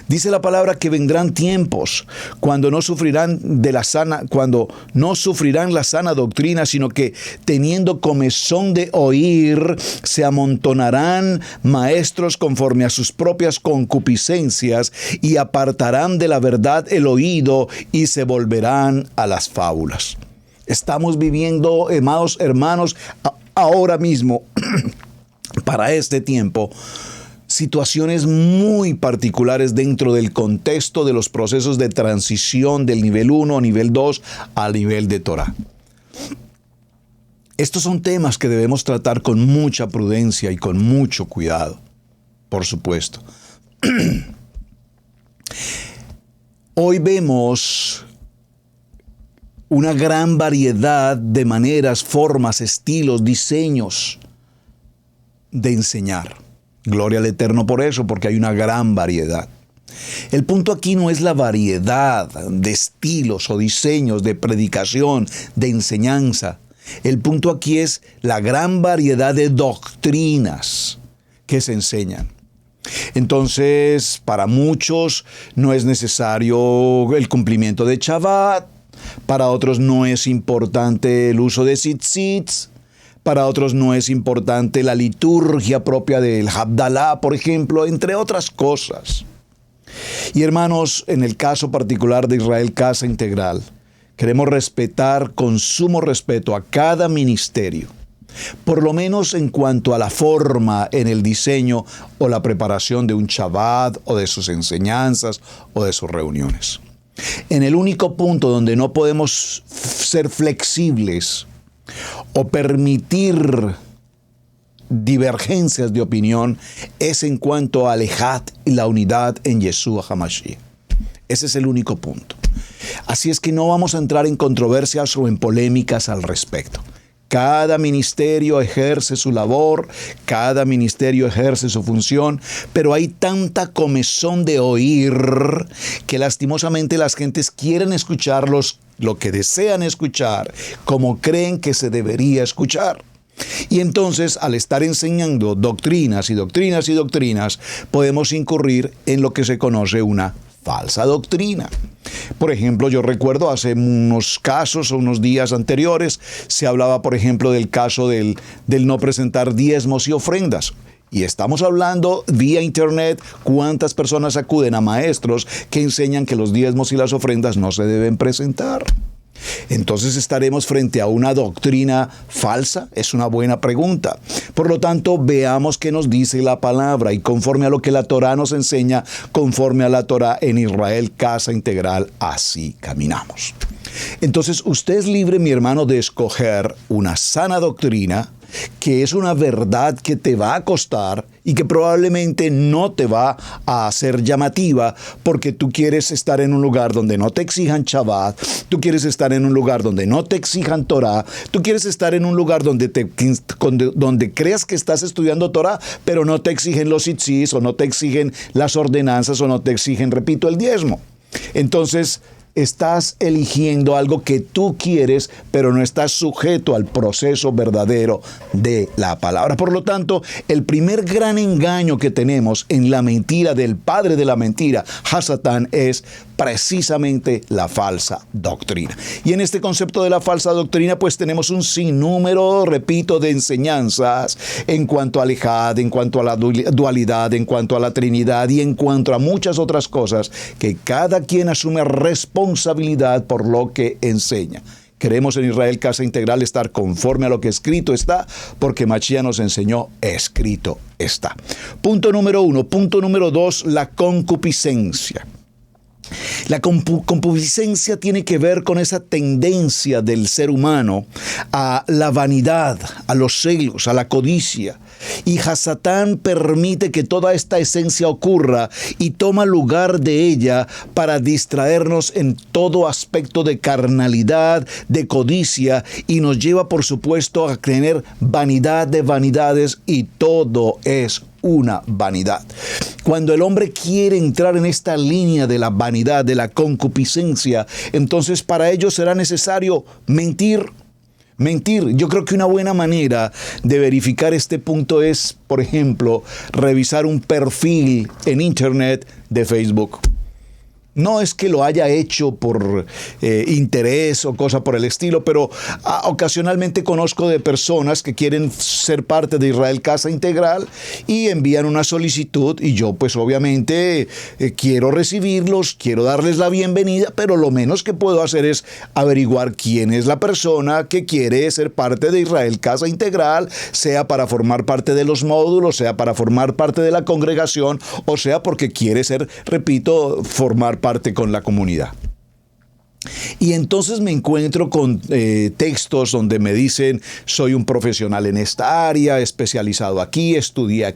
Dice la palabra que vendrán tiempos cuando no sufrirán la sana doctrina, sino que teniendo comezón de oír, se amontonarán maestros conforme a sus propias concupiscencias y apartarán de la verdad el oído y se volverán a las fábulas. Estamos viviendo, amados hermanos, ahora mismo, para este tiempo, situaciones muy particulares dentro del contexto de los procesos de transición del nivel 1 a nivel 2 al nivel de Torah. Estos son temas que debemos tratar con mucha prudencia y con mucho cuidado, por supuesto. Hoy vemos una gran variedad de maneras, formas, estilos, diseños de enseñar. Gloria al Eterno por eso, porque hay una gran variedad. El punto aquí no es la variedad de estilos o diseños de predicación, de enseñanza. El punto aquí es la gran variedad de doctrinas que se enseñan. Entonces, para muchos no es necesario el cumplimiento de Shabbat, para otros no es importante el uso de tzitzit, para otros no es importante la liturgia propia del Havdalah, por ejemplo, entre otras cosas. Y hermanos, en el caso particular de Israel Casa Integral, queremos respetar con sumo respeto a cada ministerio, por lo menos en cuanto a la forma en el diseño o la preparación de un Shabbat o de sus enseñanzas o de sus reuniones. En el único punto donde no podemos ser flexibles o permitir divergencias de opinión es en cuanto al ejad y la unidad en Yeshua HaMashiach. Ese es el único punto. Así es que no vamos a entrar en controversias o en polémicas al respecto. Cada ministerio ejerce su labor, cada ministerio ejerce su función, pero hay tanta comezón de oír que lastimosamente las gentes quieren escuchar lo que desean escuchar, como creen que se debería escuchar. Y entonces, al estar enseñando doctrinas, podemos incurrir en lo que se conoce una falsa doctrina. Por ejemplo, yo recuerdo hace unos casos o unos días anteriores, se hablaba, por ejemplo, del caso del no presentar diezmos y ofrendas. Y estamos hablando vía internet, cuántas personas acuden a maestros que enseñan que los diezmos y las ofrendas no se deben presentar. Entonces, ¿estaremos frente a una doctrina falsa? Es una buena pregunta. Por lo tanto, veamos qué nos dice la palabra y conforme a lo que la Torah nos enseña, conforme a la Torah en Israel Casa Integral, así caminamos. Entonces, usted es libre, mi hermano, de escoger una sana doctrina que es una verdad que te va a costar y que probablemente no te va a hacer llamativa porque tú quieres estar en un lugar donde no te exijan Shabbat, tú quieres estar en un lugar donde no te exijan Torah, tú quieres estar en un lugar donde creas que estás estudiando Torah, pero no te exigen los tzitzis o no te exigen las ordenanzas o no te exigen, repito, el diezmo. Entonces, estás eligiendo algo que tú quieres, pero no estás sujeto al proceso verdadero de la palabra. Por lo tanto, el primer gran engaño que tenemos en la mentira del padre de la mentira, Hasatán, es precisamente la falsa doctrina. Y en este concepto de la falsa doctrina, pues tenemos un sinnúmero, repito, de enseñanzas en cuanto al ejad, en cuanto a la dualidad, en cuanto a la Trinidad y en cuanto a muchas otras cosas que cada quien asume responsabilidad por lo que enseña. Queremos en Israel Casa Integral estar conforme a lo que escrito está, porque Mashiach nos enseñó, escrito está. Punto número 1. Punto número 2, la concupiscencia. La concupiscencia tiene que ver con esa tendencia del ser humano a la vanidad, a los celos, a la codicia. Y Satán permite que toda esta esencia ocurra y toma lugar de ella para distraernos en todo aspecto de carnalidad, de codicia, y nos lleva, por supuesto, a tener vanidad de vanidades, y todo es una vanidad. Cuando el hombre quiere entrar en esta línea de la vanidad, de la concupiscencia, entonces para ello será necesario mentir. Yo creo que una buena manera de verificar este punto es, por ejemplo, revisar un perfil en internet de Facebook. No es que lo haya hecho por interés o cosa por el estilo, pero ocasionalmente conozco de personas que quieren ser parte de Israel Casa Integral y envían una solicitud, y yo pues obviamente quiero recibirlos, quiero darles la bienvenida, pero lo menos que puedo hacer es averiguar quién es la persona que quiere ser parte de Israel Casa Integral, sea para formar parte de los módulos, sea para formar parte de la congregación, o sea porque quiere ser, repito, formar parte con la comunidad. Y entonces me encuentro con textos donde me dicen: soy un profesional en esta área, especializado aquí, estudié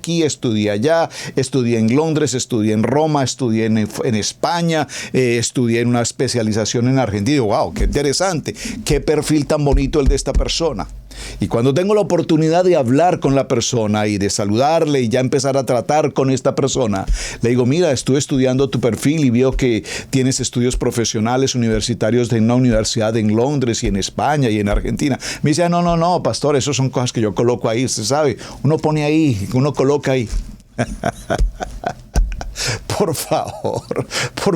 allá, estudié en Londres, estudié en Roma, estudié en España, estudié en una especialización en Argentina. ¡Wow! ¡Qué interesante! ¡Qué perfil tan bonito el de esta persona! Y cuando tengo la oportunidad de hablar con la persona y de saludarle y ya empezar a tratar con esta persona, le digo: mira, estuve estudiando tu perfil y veo que tienes estudios profesionales universitarios de una universidad en Londres y en España y en Argentina. Me dice: no, pastor, eso son cosas que yo coloco ahí, usted sabe, uno pone ahí, uno coloca ahí. Por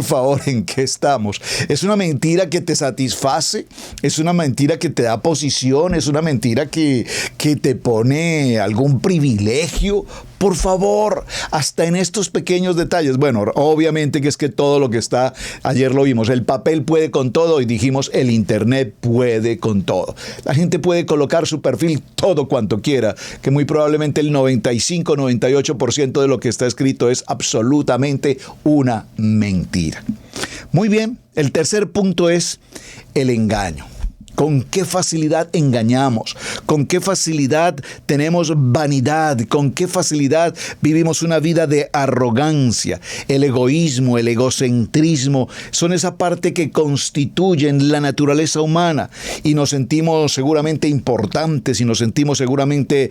favor, ¿en qué estamos? ¿Es una mentira que te satisface? ¿Es una mentira que te da posición? ¿Es una mentira que te pone algún privilegio? Por favor, hasta en estos pequeños detalles. Bueno, obviamente que es que todo lo que está, ayer lo vimos, el papel puede con todo, y dijimos el internet puede con todo. La gente puede colocar su perfil todo cuanto quiera, que muy probablemente el 95-98% de lo que está escrito es absolutamente una mentira. Muy bien, el tercer punto es el engaño. ¿Con qué facilidad engañamos? ¿Con qué facilidad tenemos vanidad? ¿Con qué facilidad vivimos una vida de arrogancia? El egoísmo, el egocentrismo son esa parte que constituyen la naturaleza humana, y nos sentimos seguramente importantes y nos sentimos seguramente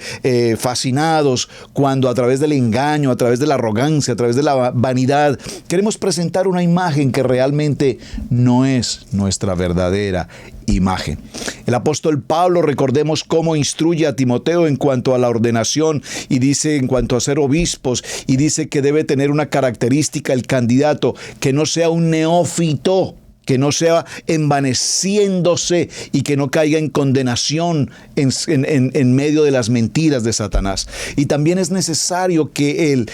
fascinados cuando a través del engaño, a través de la arrogancia, a través de la vanidad, queremos presentar una imagen que realmente no es nuestra verdadera imagen. El apóstol Pablo, recordemos cómo instruye a Timoteo en cuanto a la ordenación, y dice en cuanto a ser obispos, y dice que debe tener una característica el candidato: que no sea un neófito, que no sea envaneciéndose y que no caiga en condenación en medio de las mentiras de Satanás. Y también es necesario que el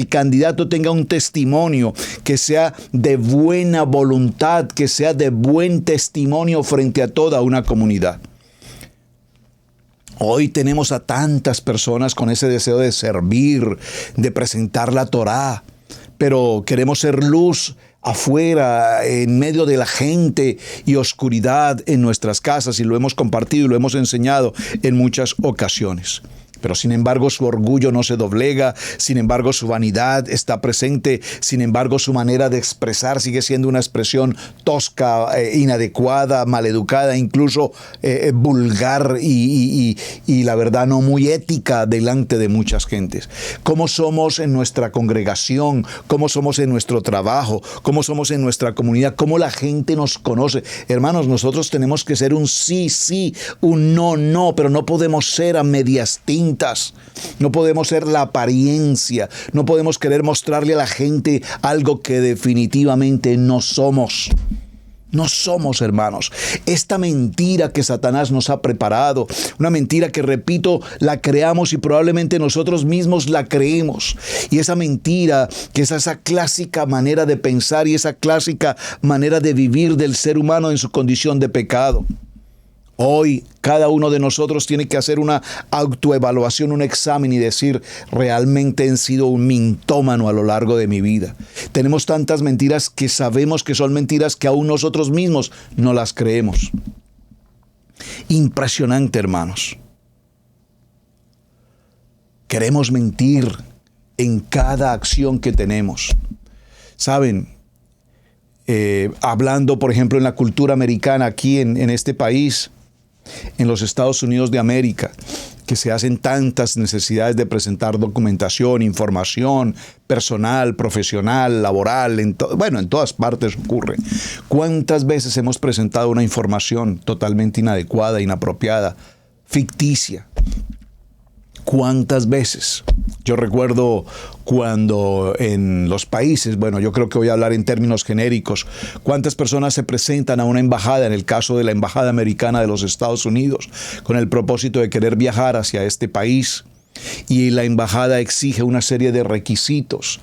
candidato tenga un testimonio que sea de buena voluntad, que sea de buen testimonio frente a toda una comunidad. Hoy tenemos a tantas personas con ese deseo de servir, de presentar la Torá, pero queremos ser luz afuera, en medio de la gente, y oscuridad en nuestras casas, y lo hemos compartido y lo hemos enseñado en muchas ocasiones. Pero sin embargo su orgullo no se doblega, sin embargo su vanidad está presente, sin embargo su manera de expresar sigue siendo una expresión tosca, inadecuada, maleducada, incluso vulgar y la verdad no muy ética delante de muchas gentes. ¿Cómo somos en nuestra congregación? ¿Cómo somos en nuestro trabajo? ¿Cómo somos en nuestra comunidad? ¿Cómo la gente nos conoce? Hermanos, nosotros tenemos que ser un sí, sí, un no, no, pero no podemos ser a medias tintas. No podemos ser la apariencia, no podemos querer mostrarle a la gente algo que definitivamente no somos. No somos, hermanos. Esta mentira que Satanás nos ha preparado, una mentira que, repito, la creamos y probablemente nosotros mismos la creemos. Y esa mentira, que es esa clásica manera de pensar y esa clásica manera de vivir del ser humano en su condición de pecado. Hoy cada uno de nosotros tiene que hacer una autoevaluación, un examen y decir, realmente he sido un mintómano a lo largo de mi vida. Tenemos tantas mentiras que sabemos que son mentiras que aún nosotros mismos no las creemos. Impresionante, hermanos. Queremos mentir en cada acción que tenemos. Saben, hablando, por ejemplo, en la cultura americana, aquí en este país, en los Estados Unidos de América, que se hacen tantas necesidades de presentar documentación, información personal, profesional, laboral, en todas partes ocurre. ¿Cuántas veces hemos presentado una información totalmente inadecuada, inapropiada, ficticia? ¿Cuántas veces? Yo recuerdo cuando en los países, yo creo que voy a hablar en términos genéricos, cuántas personas se presentan a una embajada, en el caso de la Embajada Americana de los Estados Unidos, con el propósito de querer viajar hacia este país, y la embajada exige una serie de requisitos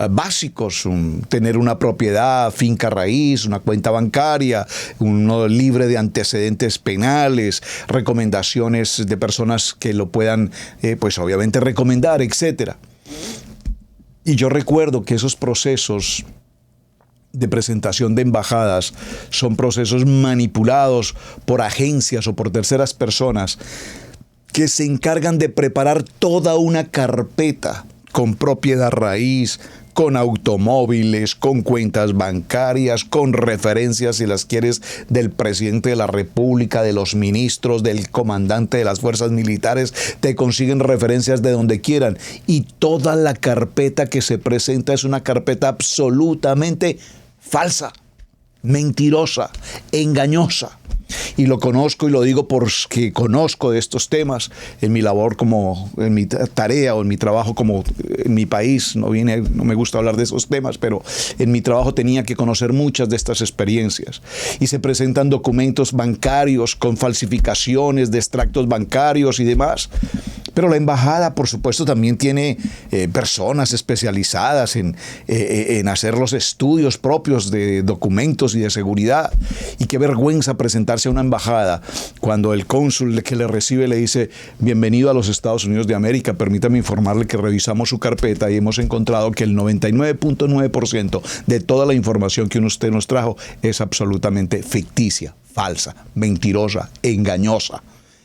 básicos, tener una propiedad, finca raíz, una cuenta bancaria, uno libre de antecedentes penales, recomendaciones de personas que lo puedan, obviamente recomendar, etc. Y yo recuerdo que esos procesos de presentación de embajadas son procesos manipulados por agencias o por terceras personas que se encargan de preparar toda una carpeta con propiedad raíz, con automóviles, con cuentas bancarias, con referencias, si las quieres, del presidente de la República, de los ministros, del comandante de las fuerzas militares. Te consiguen referencias de donde quieran. Y toda la carpeta que se presenta es una carpeta absolutamente falsa, mentirosa, engañosa. Y lo conozco y lo digo porque conozco de estos temas en mi labor, como en mi tarea o en mi trabajo como en mi país. No me gusta hablar de esos temas, pero en mi trabajo tenía que conocer muchas de estas experiencias. Y se presentan documentos bancarios con falsificaciones de extractos bancarios y demás. Pero la embajada, por supuesto, también tiene personas especializadas en hacer los estudios propios de documentos y de seguridad. Y qué vergüenza presentarse a una embajada cuando el cónsul que le recibe le dice: bienvenido a los Estados Unidos de América, permítame informarle que revisamos su carpeta y hemos encontrado que el 99.9% de toda la información que usted nos trajo es absolutamente ficticia, falsa, mentirosa, engañosa.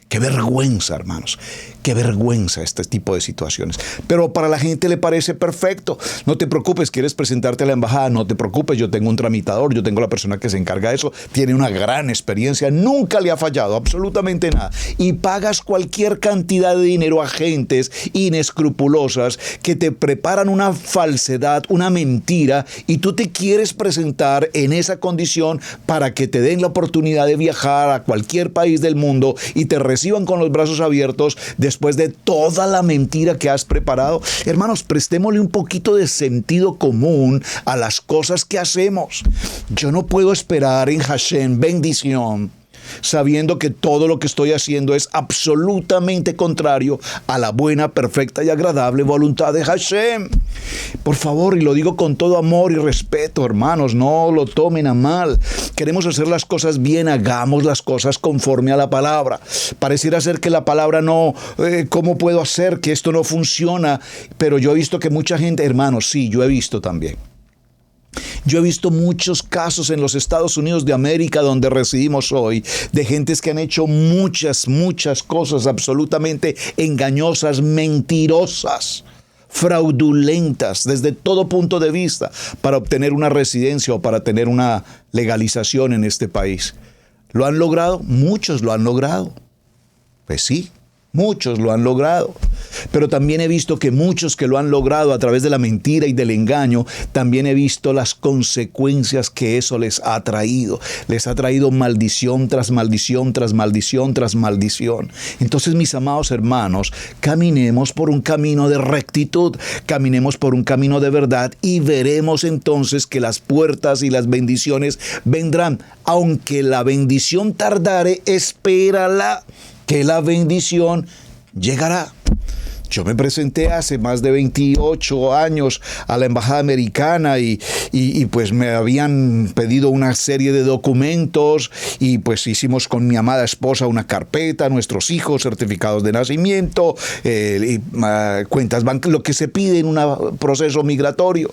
Qué vergüenza, hermanos. Qué vergüenza este tipo de situaciones. Pero para la gente le parece perfecto. No te preocupes, quieres presentarte a la embajada, no te preocupes, yo tengo un tramitador, yo tengo la persona que se encarga de eso, tiene una gran experiencia, nunca le ha fallado absolutamente nada. Y pagas cualquier cantidad de dinero a agentes inescrupulosas que te preparan una falsedad, una mentira, y tú te quieres presentar en esa condición para que te den la oportunidad de viajar a cualquier país del mundo y te reciban con los brazos abiertos después de toda la mentira que has preparado. Hermanos, prestémosle un poquito de sentido común a las cosas que hacemos. Yo no puedo esperar en Hashem bendición sabiendo que todo lo que estoy haciendo es absolutamente contrario a la buena, perfecta y agradable voluntad de Hashem. Por favor, y lo digo con todo amor y respeto, hermanos, no lo tomen a mal. Queremos hacer las cosas bien, hagamos las cosas conforme a la palabra. Pareciera ser que la palabra no, ¿cómo puedo hacer que esto no funciona? Pero yo he visto que mucha gente, hermanos, sí, yo he visto también. Yo he visto muchos casos en los Estados Unidos de América, donde residimos hoy, de gentes que han hecho muchas cosas absolutamente engañosas, mentirosas, fraudulentas desde todo punto de vista para obtener una residencia o para tener una legalización en este país. ¿Lo han logrado? Muchos lo han logrado. Pues sí. Muchos lo han logrado, pero también he visto que muchos que lo han logrado a través de la mentira y del engaño, también he visto las consecuencias que eso les ha traído. Les ha traído maldición tras maldición, tras maldición, tras maldición. Entonces, mis amados hermanos, caminemos por un camino de rectitud, caminemos por un camino de verdad y veremos entonces que las puertas y las bendiciones vendrán. Aunque la bendición tardare, espérala, que la bendición llegará. Yo me presenté hace más de 28 años a la embajada americana y pues me habían pedido una serie de documentos y pues hicimos con mi amada esposa una carpeta, nuestros hijos, certificados de nacimiento, cuentas bancarias, lo que se pide en un proceso migratorio.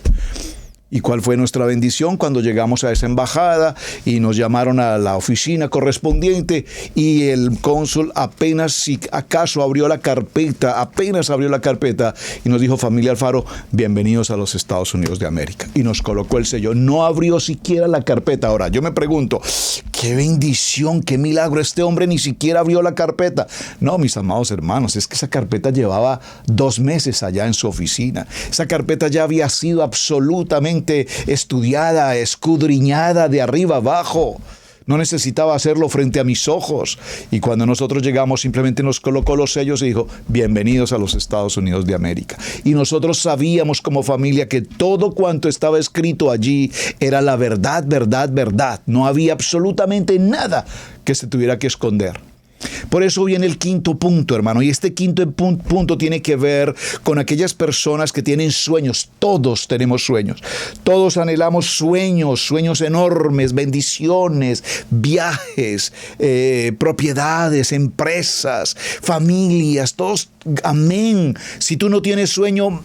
¿Y cuál fue nuestra bendición cuando llegamos a esa embajada y nos llamaron a la oficina correspondiente y el cónsul apenas si acaso abrió la carpeta y nos dijo: familia Alfaro, bienvenidos a los Estados Unidos de América, y nos colocó el sello? No abrió siquiera la carpeta. Ahora yo me pregunto, qué bendición, qué milagro, este hombre ni siquiera abrió la carpeta. No, mis amados hermanos, es que esa carpeta llevaba 2 meses allá en su oficina. Esa carpeta ya había sido absolutamente estudiada, escudriñada de arriba abajo. No necesitaba hacerlo frente a mis ojos. Y cuando nosotros llegamos, simplemente nos colocó los sellos y dijo: bienvenidos a los Estados Unidos de América. Y nosotros sabíamos como familia que todo cuanto estaba escrito allí era la verdad, verdad, verdad. No había absolutamente nada que se tuviera que esconder. Por eso viene el quinto punto, hermano, y este quinto punto tiene que ver con aquellas personas que tienen sueños. Todos tenemos sueños, todos anhelamos sueños enormes, bendiciones, viajes, propiedades, empresas, familias, todos, amén. Si tú no tienes sueño,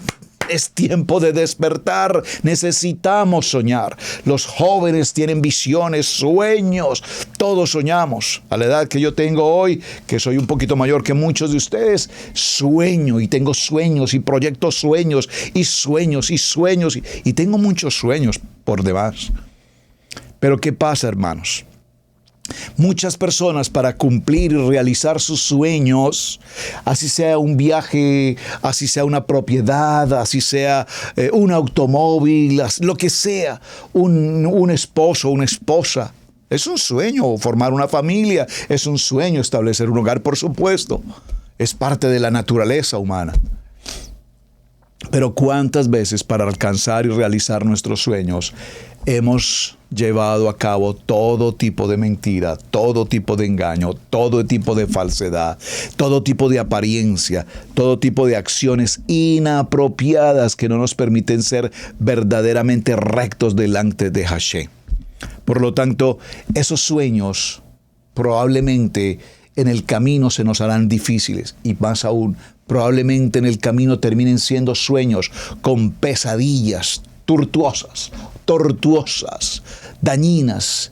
es tiempo de despertar. Necesitamos soñar. Los jóvenes tienen visiones, sueños. Todos soñamos. A la edad que yo tengo hoy, que soy un poquito mayor que muchos de ustedes, sueño y tengo sueños y proyecto sueños y tengo muchos sueños por demás. Pero ¿qué pasa, hermanos? Muchas personas, para cumplir y realizar sus sueños, así sea un viaje, así sea una propiedad, así sea un automóvil, lo que sea, un esposo, una esposa, es un sueño formar una familia, es un sueño establecer un hogar, por supuesto, es parte de la naturaleza humana. Pero ¿cuántas veces para alcanzar y realizar nuestros sueños hemos llevado a cabo todo tipo de mentira, todo tipo de engaño, todo tipo de falsedad, todo tipo de apariencia, todo tipo de acciones inapropiadas que no nos permiten ser verdaderamente rectos delante de Hashem? Por lo tanto, esos sueños probablemente en el camino se nos harán difíciles, y más aún, probablemente en el camino terminen siendo sueños con pesadillas tortuosas, dañinas,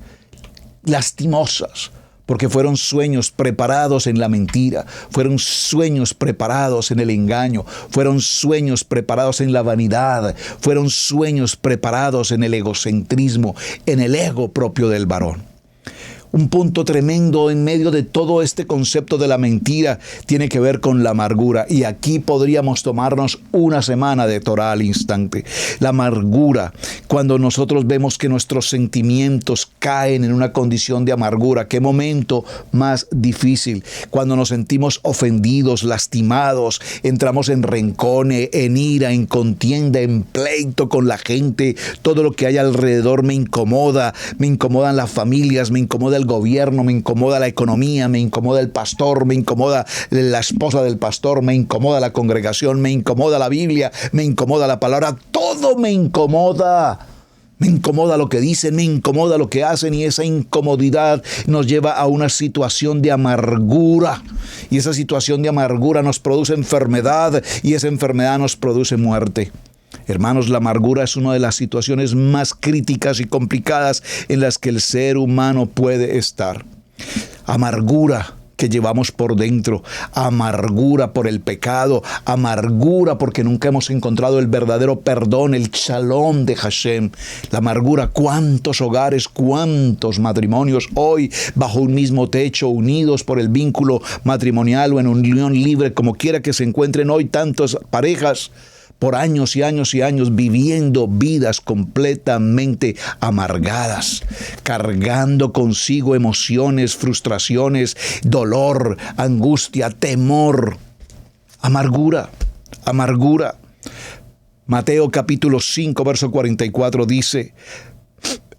lastimosas, porque fueron sueños preparados en la mentira, fueron sueños preparados en el engaño, fueron sueños preparados en la vanidad, fueron sueños preparados en el egocentrismo, en el ego propio del varón. Un punto tremendo en medio de todo este concepto de la mentira tiene que ver con la amargura. Y aquí podríamos tomarnos una semana de Torah al instante. La amargura, cuando nosotros vemos que nuestros sentimientos caen en una condición de amargura. Qué momento más difícil. Cuando nos sentimos ofendidos, lastimados, entramos en rencor, en ira, en contienda, en pleito con la gente. Todo lo que hay alrededor me incomodan las familias, me incomoda el gobierno, me incomoda la economía, me incomoda el pastor, me incomoda la esposa del pastor, me incomoda la congregación, me incomoda la Biblia, me incomoda la palabra, todo me incomoda. Me incomoda lo que dicen, me incomoda lo que hacen, y esa incomodidad nos lleva a una situación de amargura. Y esa situación de amargura nos produce enfermedad, y esa enfermedad nos produce muerte. Hermanos, la amargura es una de las situaciones más críticas y complicadas en las que el ser humano puede estar. Amargura que llevamos por dentro, amargura por el pecado, amargura porque nunca hemos encontrado el verdadero perdón, el shalom de Hashem. La amargura, cuántos hogares, cuántos matrimonios hoy bajo un mismo techo, unidos por el vínculo matrimonial o en unión libre, como quiera que se encuentren hoy tantas parejas, por años y años y años viviendo vidas completamente amargadas, cargando consigo emociones, frustraciones, dolor, angustia, temor, amargura. Mateo capítulo 5, verso 44 dice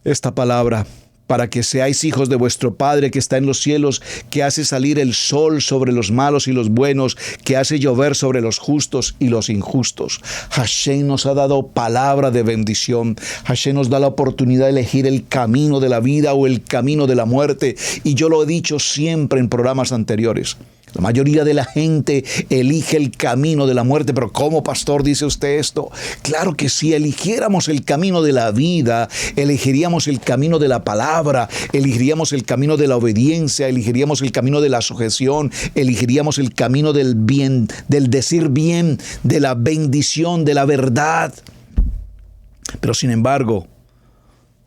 esta palabra: para que seáis hijos de vuestro Padre que está en los cielos, que hace salir el sol sobre los malos y los buenos, que hace llover sobre los justos y los injustos. Hashem nos ha dado palabra de bendición. Hashem nos da la oportunidad de elegir el camino de la vida o el camino de la muerte. Y yo lo he dicho siempre en programas anteriores. La mayoría de la gente elige el camino de la muerte. Pero ¿cómo, pastor, dice usted esto? Claro que si eligiéramos el camino de la vida, elegiríamos el camino de la palabra, elegiríamos el camino de la obediencia, elegiríamos el camino de la sujeción, elegiríamos el camino del bien, del decir bien, de la bendición, de la verdad. Pero sin embargo,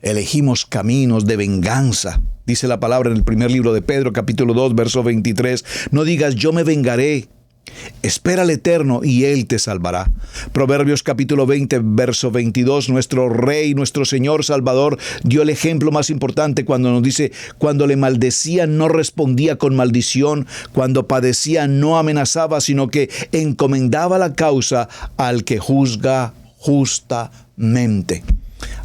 elegimos caminos de venganza. Dice la palabra en el primer libro de Pedro, capítulo 2, verso 23. No digas, yo me vengaré. Espera al Eterno y Él te salvará. Proverbios capítulo 20, verso 22. Nuestro Rey, nuestro Señor Salvador, dio el ejemplo más importante cuando nos dice, cuando le maldecían no respondía con maldición, cuando padecía no amenazaba, sino que encomendaba la causa al que juzga justamente.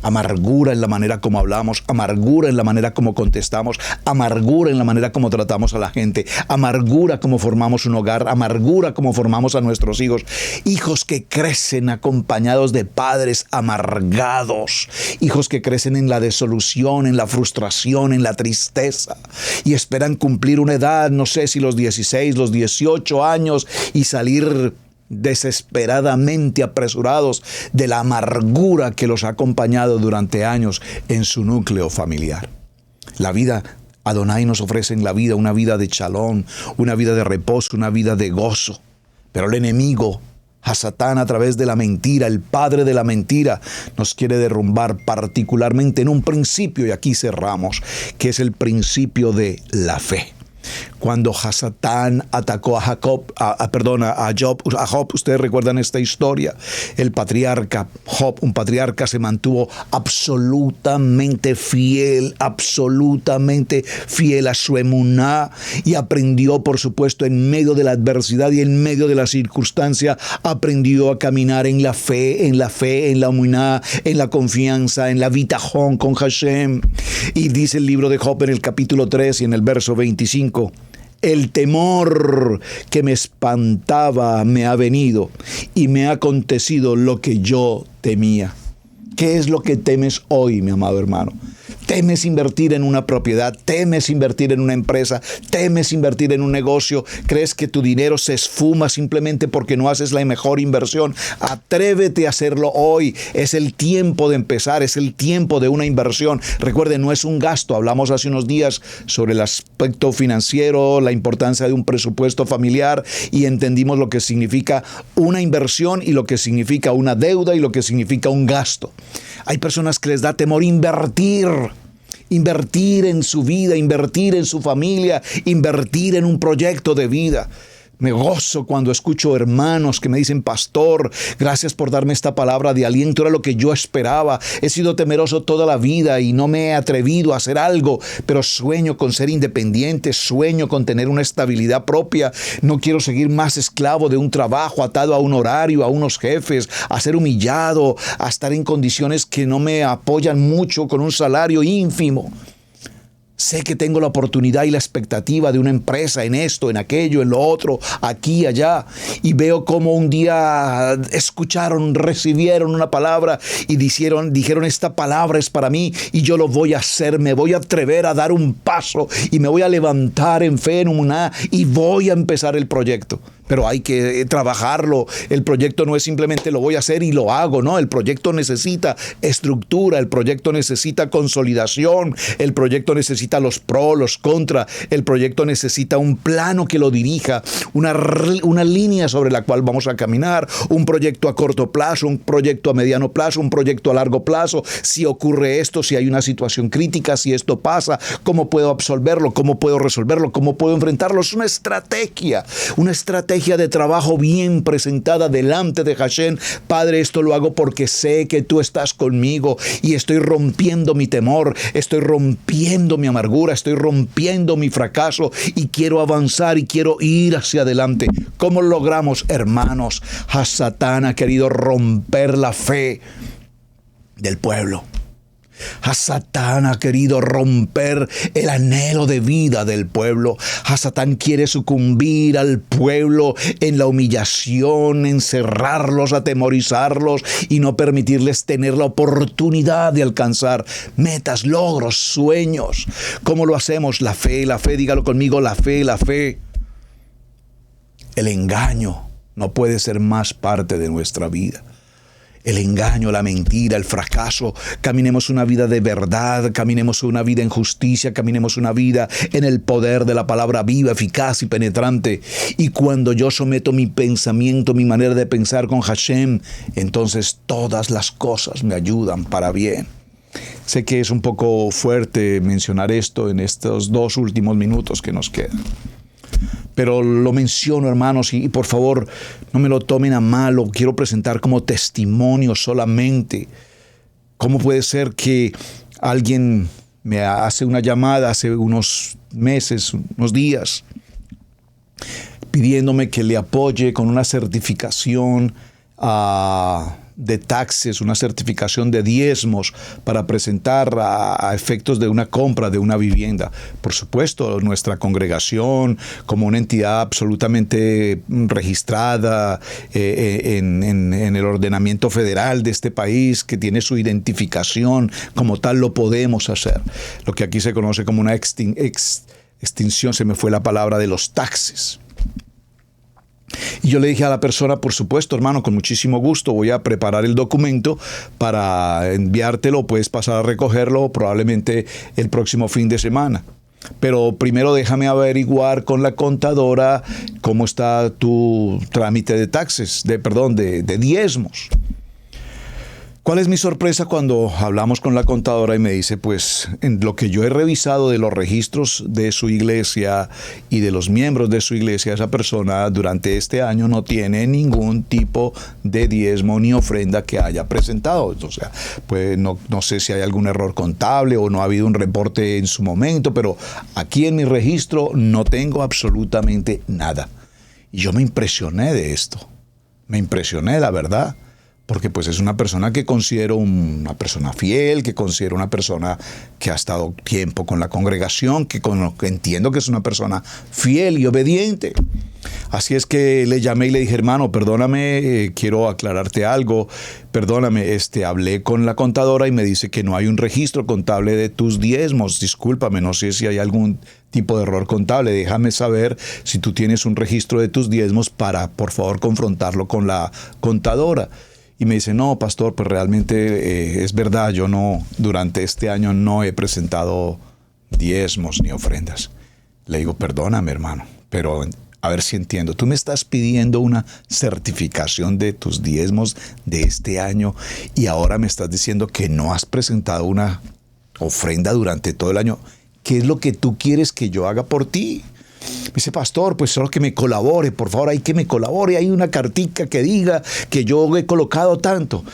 Amargura en la manera como hablamos, amargura en la manera como contestamos, amargura en la manera como tratamos a la gente, amargura como formamos un hogar, amargura como formamos a nuestros hijos. Hijos que crecen acompañados de padres amargados, hijos que crecen en la desolución, en la frustración, en la tristeza y esperan cumplir una edad, no sé si los 16, los 18 años y salir desesperadamente apresurados de la amargura que los ha acompañado durante años en su núcleo familiar. La vida, Adonai nos ofrece en la vida una vida de shalom, una vida de reposo, una vida de gozo. Pero el enemigo, Hasatán, a través de la mentira, el padre de la mentira, nos quiere derrumbar particularmente en un principio, y aquí cerramos, que es el principio de la fe. Cuando Hasatán atacó a Job, ustedes recuerdan esta historia. El patriarca Job, un patriarca, se mantuvo absolutamente fiel a su emuná y aprendió, por supuesto, en medio de la adversidad y en medio de la circunstancia, aprendió a caminar en la fe, en la emuná, en la confianza, en la bitajón con Hashem. Y dice el libro de Job en el capítulo 3 y en el verso 25. El temor que me espantaba me ha venido y me ha acontecido lo que yo temía. ¿Qué es lo que temes hoy, mi amado hermano? ¿Temes invertir en una propiedad? ¿Temes invertir en una empresa? ¿Temes invertir en un negocio? ¿Crees que tu dinero se esfuma simplemente porque no haces la mejor inversión? Atrévete a hacerlo hoy. Es el tiempo de empezar, es el tiempo de una inversión. Recuerden, no es un gasto. Hablamos hace unos días sobre el aspecto financiero, la importancia de un presupuesto familiar y entendimos lo que significa una inversión y lo que significa una deuda y lo que significa un gasto. Hay personas que les da temor invertir en su vida, invertir en su familia, invertir en un proyecto de vida. Me gozo cuando escucho hermanos que me dicen, pastor, gracias por darme esta palabra de aliento, era lo que yo esperaba. He sido temeroso toda la vida y no me he atrevido a hacer algo, pero sueño con ser independiente, sueño con tener una estabilidad propia. No quiero seguir más esclavo de un trabajo, atado a un horario, a unos jefes, a ser humillado, a estar en condiciones que no me apoyan mucho con un salario ínfimo. Sé que tengo la oportunidad y la expectativa de una empresa en esto, en aquello, en lo otro, aquí, allá. Y veo cómo un día recibieron una palabra y dijeron, esta palabra es para mí y yo lo voy a hacer. Me voy a atrever a dar un paso y me voy a levantar en fe, en humaná y voy a empezar el proyecto. Pero hay que trabajarlo. El proyecto no es simplemente lo voy a hacer y lo hago, ¿no? El proyecto necesita estructura, el proyecto necesita consolidación, el proyecto necesita los pros, los contras, el proyecto necesita un plano que lo dirija, una línea sobre la cual vamos a caminar, un proyecto a corto plazo, un proyecto a mediano plazo, un proyecto a largo plazo. Si ocurre esto, si hay una situación crítica, si esto pasa, ¿cómo puedo absolverlo? ¿Cómo puedo resolverlo? ¿Cómo puedo enfrentarlo? Es una estrategia de trabajo bien presentada delante de Hashem. Padre, esto lo hago porque sé que tú estás conmigo y estoy rompiendo mi temor, estoy rompiendo mi amargura, estoy rompiendo mi fracaso y quiero avanzar y quiero ir hacia adelante. ¿Cómo logramos, hermanos? Hasatán ha querido romper la fe del pueblo. A Satán ha querido romper el anhelo de vida del pueblo. A Satán quiere sucumbir al pueblo en la humillación, encerrarlos, atemorizarlos y no permitirles tener la oportunidad de alcanzar metas, logros, sueños. ¿Cómo lo hacemos? La fe, dígalo conmigo, la fe. El engaño no puede ser más parte de nuestra vida. El engaño, la mentira, el fracaso. Caminemos una vida de verdad, caminemos una vida en justicia, caminemos una vida en el poder de la palabra viva, eficaz y penetrante. Y cuando yo someto mi pensamiento, mi manera de pensar con Hashem, entonces todas las cosas me ayudan para bien. Sé que es un poco fuerte mencionar esto en estos 2 últimos minutos que nos quedan. Pero lo menciono, hermanos, y por favor no me lo tomen a mal, lo quiero presentar como testimonio solamente. ¿Cómo puede ser que alguien me hace una llamada hace unos meses, unos días, pidiéndome que le apoye con una certificación de taxes, una certificación de diezmos para presentar a efectos de una compra de una vivienda? Por supuesto, nuestra congregación, como una entidad absolutamente registrada en el ordenamiento federal de este país, que tiene su identificación, como tal lo podemos hacer. Lo que aquí se conoce como una extinción, se me fue la palabra, de los taxes. Y yo le dije a la persona, por supuesto, hermano, con muchísimo gusto, voy a preparar el documento para enviártelo, puedes pasar a recogerlo probablemente el próximo fin de semana. Pero primero déjame averiguar con la contadora cómo está tu trámite de taxes, de diezmos. ¿Cuál es mi sorpresa cuando hablamos con la contadora y me dice, pues, en lo que yo he revisado de los registros de su iglesia y de los miembros de su iglesia, esa persona durante este año no tiene ningún tipo de diezmo ni ofrenda que haya presentado? O sea, pues no sé si hay algún error contable o no ha habido un reporte en su momento, pero aquí en mi registro no tengo absolutamente nada. Y yo me impresioné de esto. Me impresioné, la verdad. Porque pues es una persona que considero una persona fiel, que considero una persona que ha estado tiempo con la congregación, que entiendo que es una persona fiel y obediente. Así es que le llamé y le dije, hermano, perdóname, quiero aclararte algo, perdóname, hablé con la contadora y me dice que no hay un registro contable de tus diezmos, discúlpame, no sé si hay algún tipo de error contable, déjame saber si tú tienes un registro de tus diezmos para, por favor, confrontarlo con la contadora. Y me dice, no, pastor, pues realmente es verdad, yo durante este año no he presentado diezmos ni ofrendas. Le digo, perdóname, hermano, pero a ver si entiendo. Tú me estás pidiendo una certificación de tus diezmos de este año y ahora me estás diciendo que no has presentado una ofrenda durante todo el año. ¿Qué es lo que tú quieres que yo haga por ti? Me dice, pastor, pues solo que me colabore, por favor, hay que me colabore, hay una cartica que diga que yo he colocado tanto.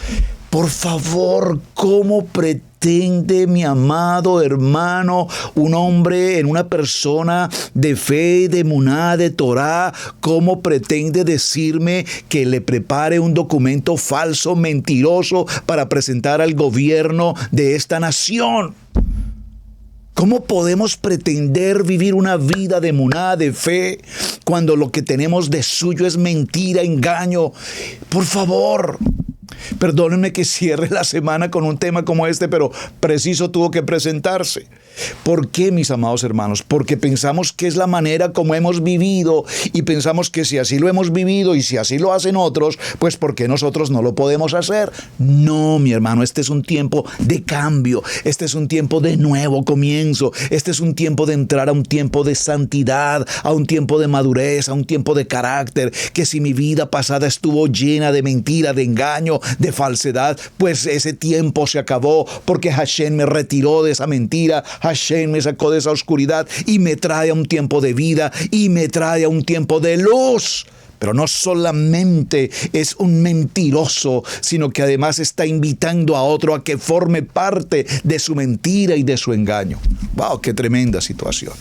Por favor, ¿cómo pretende mi amado hermano, un hombre en una persona de fe, de emuná, de Torah, cómo pretende decirme que le prepare un documento falso, mentiroso, para presentar al gobierno de esta nación? ¿Cómo podemos pretender vivir una vida de emuná, de fe, cuando lo que tenemos de suyo es mentira, engaño? Por favor, perdónenme que cierre la semana con un tema como este, pero preciso tuvo que presentarse. ¿Por qué, mis amados hermanos? Porque pensamos que es la manera como hemos vivido y pensamos que si así lo hemos vivido y si así lo hacen otros, pues ¿por qué nosotros no lo podemos hacer? No, mi hermano, este es un tiempo de cambio, este es un tiempo de nuevo comienzo, este es un tiempo de entrar a un tiempo de santidad, a un tiempo de madurez, a un tiempo de carácter, que si mi vida pasada estuvo llena de mentira, de engaño, de falsedad, pues ese tiempo se acabó porque Hashem me retiró de esa mentira, Hashem me sacó de esa oscuridad y me trae a un tiempo de vida y me trae a un tiempo de luz. Pero no solamente es un mentiroso, sino que además está invitando a otro a que forme parte de su mentira y de su engaño. ¡Wow! ¡Qué tremenda situación!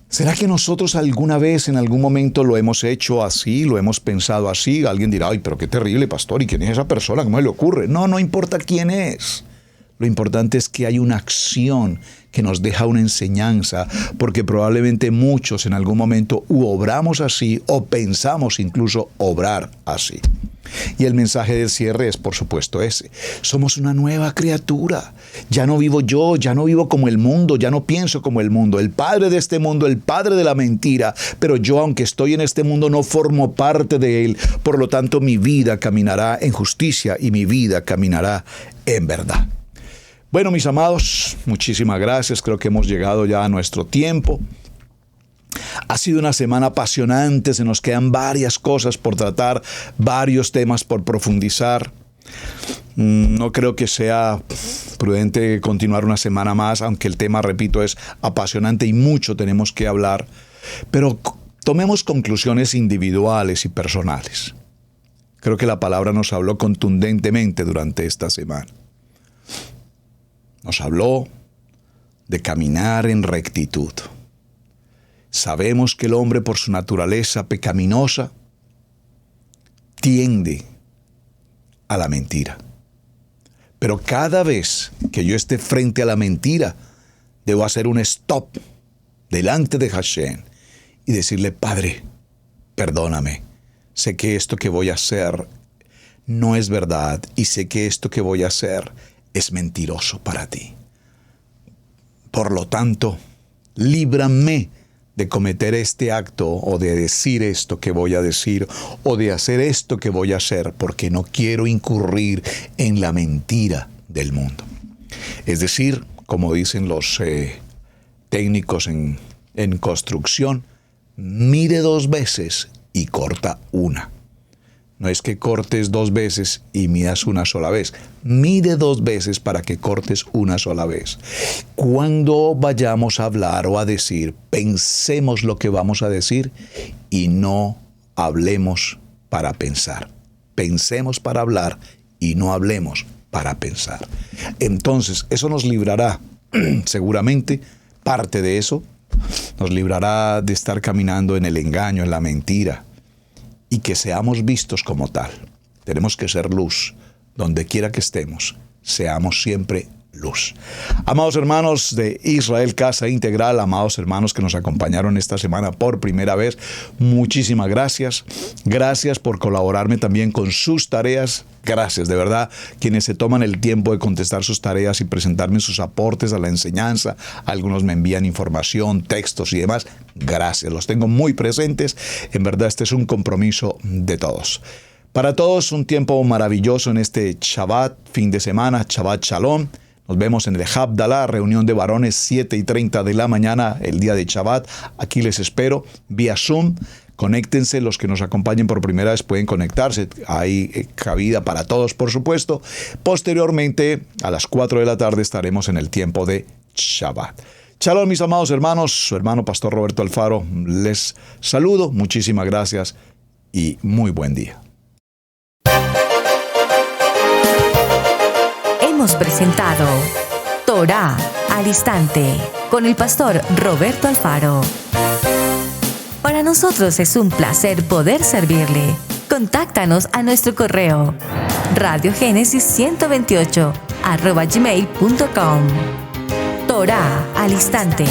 ¿Será que nosotros alguna vez, en algún momento, lo hemos hecho así, lo hemos pensado así? Alguien dirá, ¡ay, pero qué terrible, pastor! ¿Y quién es esa persona? ¿Cómo le ocurre? No importa quién es. Lo importante es que hay una acción que nos deja una enseñanza, porque probablemente muchos en algún momento obramos así o pensamos incluso obrar así. Y el mensaje del cierre es, por supuesto, ese. Somos una nueva criatura. Ya no vivo yo, ya no vivo como el mundo, ya no pienso como el mundo. El padre de este mundo, el padre de la mentira. Pero yo, aunque estoy en este mundo, no formo parte de él. Por lo tanto, mi vida caminará en justicia y mi vida caminará en verdad. Bueno, mis amados, muchísimas gracias. Creo que hemos llegado ya a nuestro tiempo. Ha sido una semana apasionante, se nos quedan varias cosas por tratar, varios temas por profundizar. No creo que sea prudente continuar una semana más, aunque el tema, repito, es apasionante y mucho tenemos que hablar. Pero tomemos conclusiones individuales y personales. Creo que la palabra nos habló contundentemente durante esta semana. Nos habló de caminar en rectitud. Sabemos que el hombre, por su naturaleza pecaminosa, tiende a la mentira. Pero cada vez que yo esté frente a la mentira, debo hacer un stop delante de Hashem y decirle: Padre, perdóname. Sé que esto que voy a hacer no es verdad y sé que esto que voy a hacer es mentiroso para ti. Por lo tanto, líbrame de cometer este acto o de decir esto que voy a decir o de hacer esto que voy a hacer, porque no quiero incurrir en la mentira del mundo. Es decir, como dicen los técnicos en construcción, mire 2 veces y corta una. No es que cortes 2 veces y midas una sola vez. Mide 2 veces para que cortes una sola vez. Cuando vayamos a hablar o a decir, pensemos lo que vamos a decir y no hablemos para pensar. Pensemos para hablar y no hablemos para pensar. Entonces, eso nos librará, seguramente, parte de eso, nos librará de estar caminando en el engaño, en la mentira, y que seamos vistos como tal. Tenemos que ser luz. Donde quiera que estemos, seamos siempre luz. Amados hermanos de Israel Casa Integral, amados hermanos que nos acompañaron esta semana por primera vez, muchísimas gracias. Gracias por colaborarme también con sus tareas. Gracias, de verdad, quienes se toman el tiempo de contestar sus tareas y presentarme sus aportes a la enseñanza. Algunos me envían información, textos y demás. Gracias, los tengo muy presentes. En verdad, este es un compromiso de todos. Para todos, un tiempo maravilloso en este Shabbat, fin de semana, Shabbat Shalom. Nos vemos en el Havdalah, reunión de varones, 7:30 de la mañana, el día de Shabbat. Aquí les espero, vía Zoom. Conéctense, los que nos acompañen por primera vez pueden conectarse. Hay cabida para todos, por supuesto. Posteriormente, a las 4 de la tarde, estaremos en el tiempo de Shabbat. Shalom, mis amados hermanos. Su hermano Pastor Roberto Alfaro les saludo. Muchísimas gracias y muy buen día. Hemos presentado Torá al Instante con el Pastor Roberto Alfaro. Para nosotros es un placer poder servirle. Contáctanos a nuestro correo radiogenesis128@gmail.com. Torá al Instante.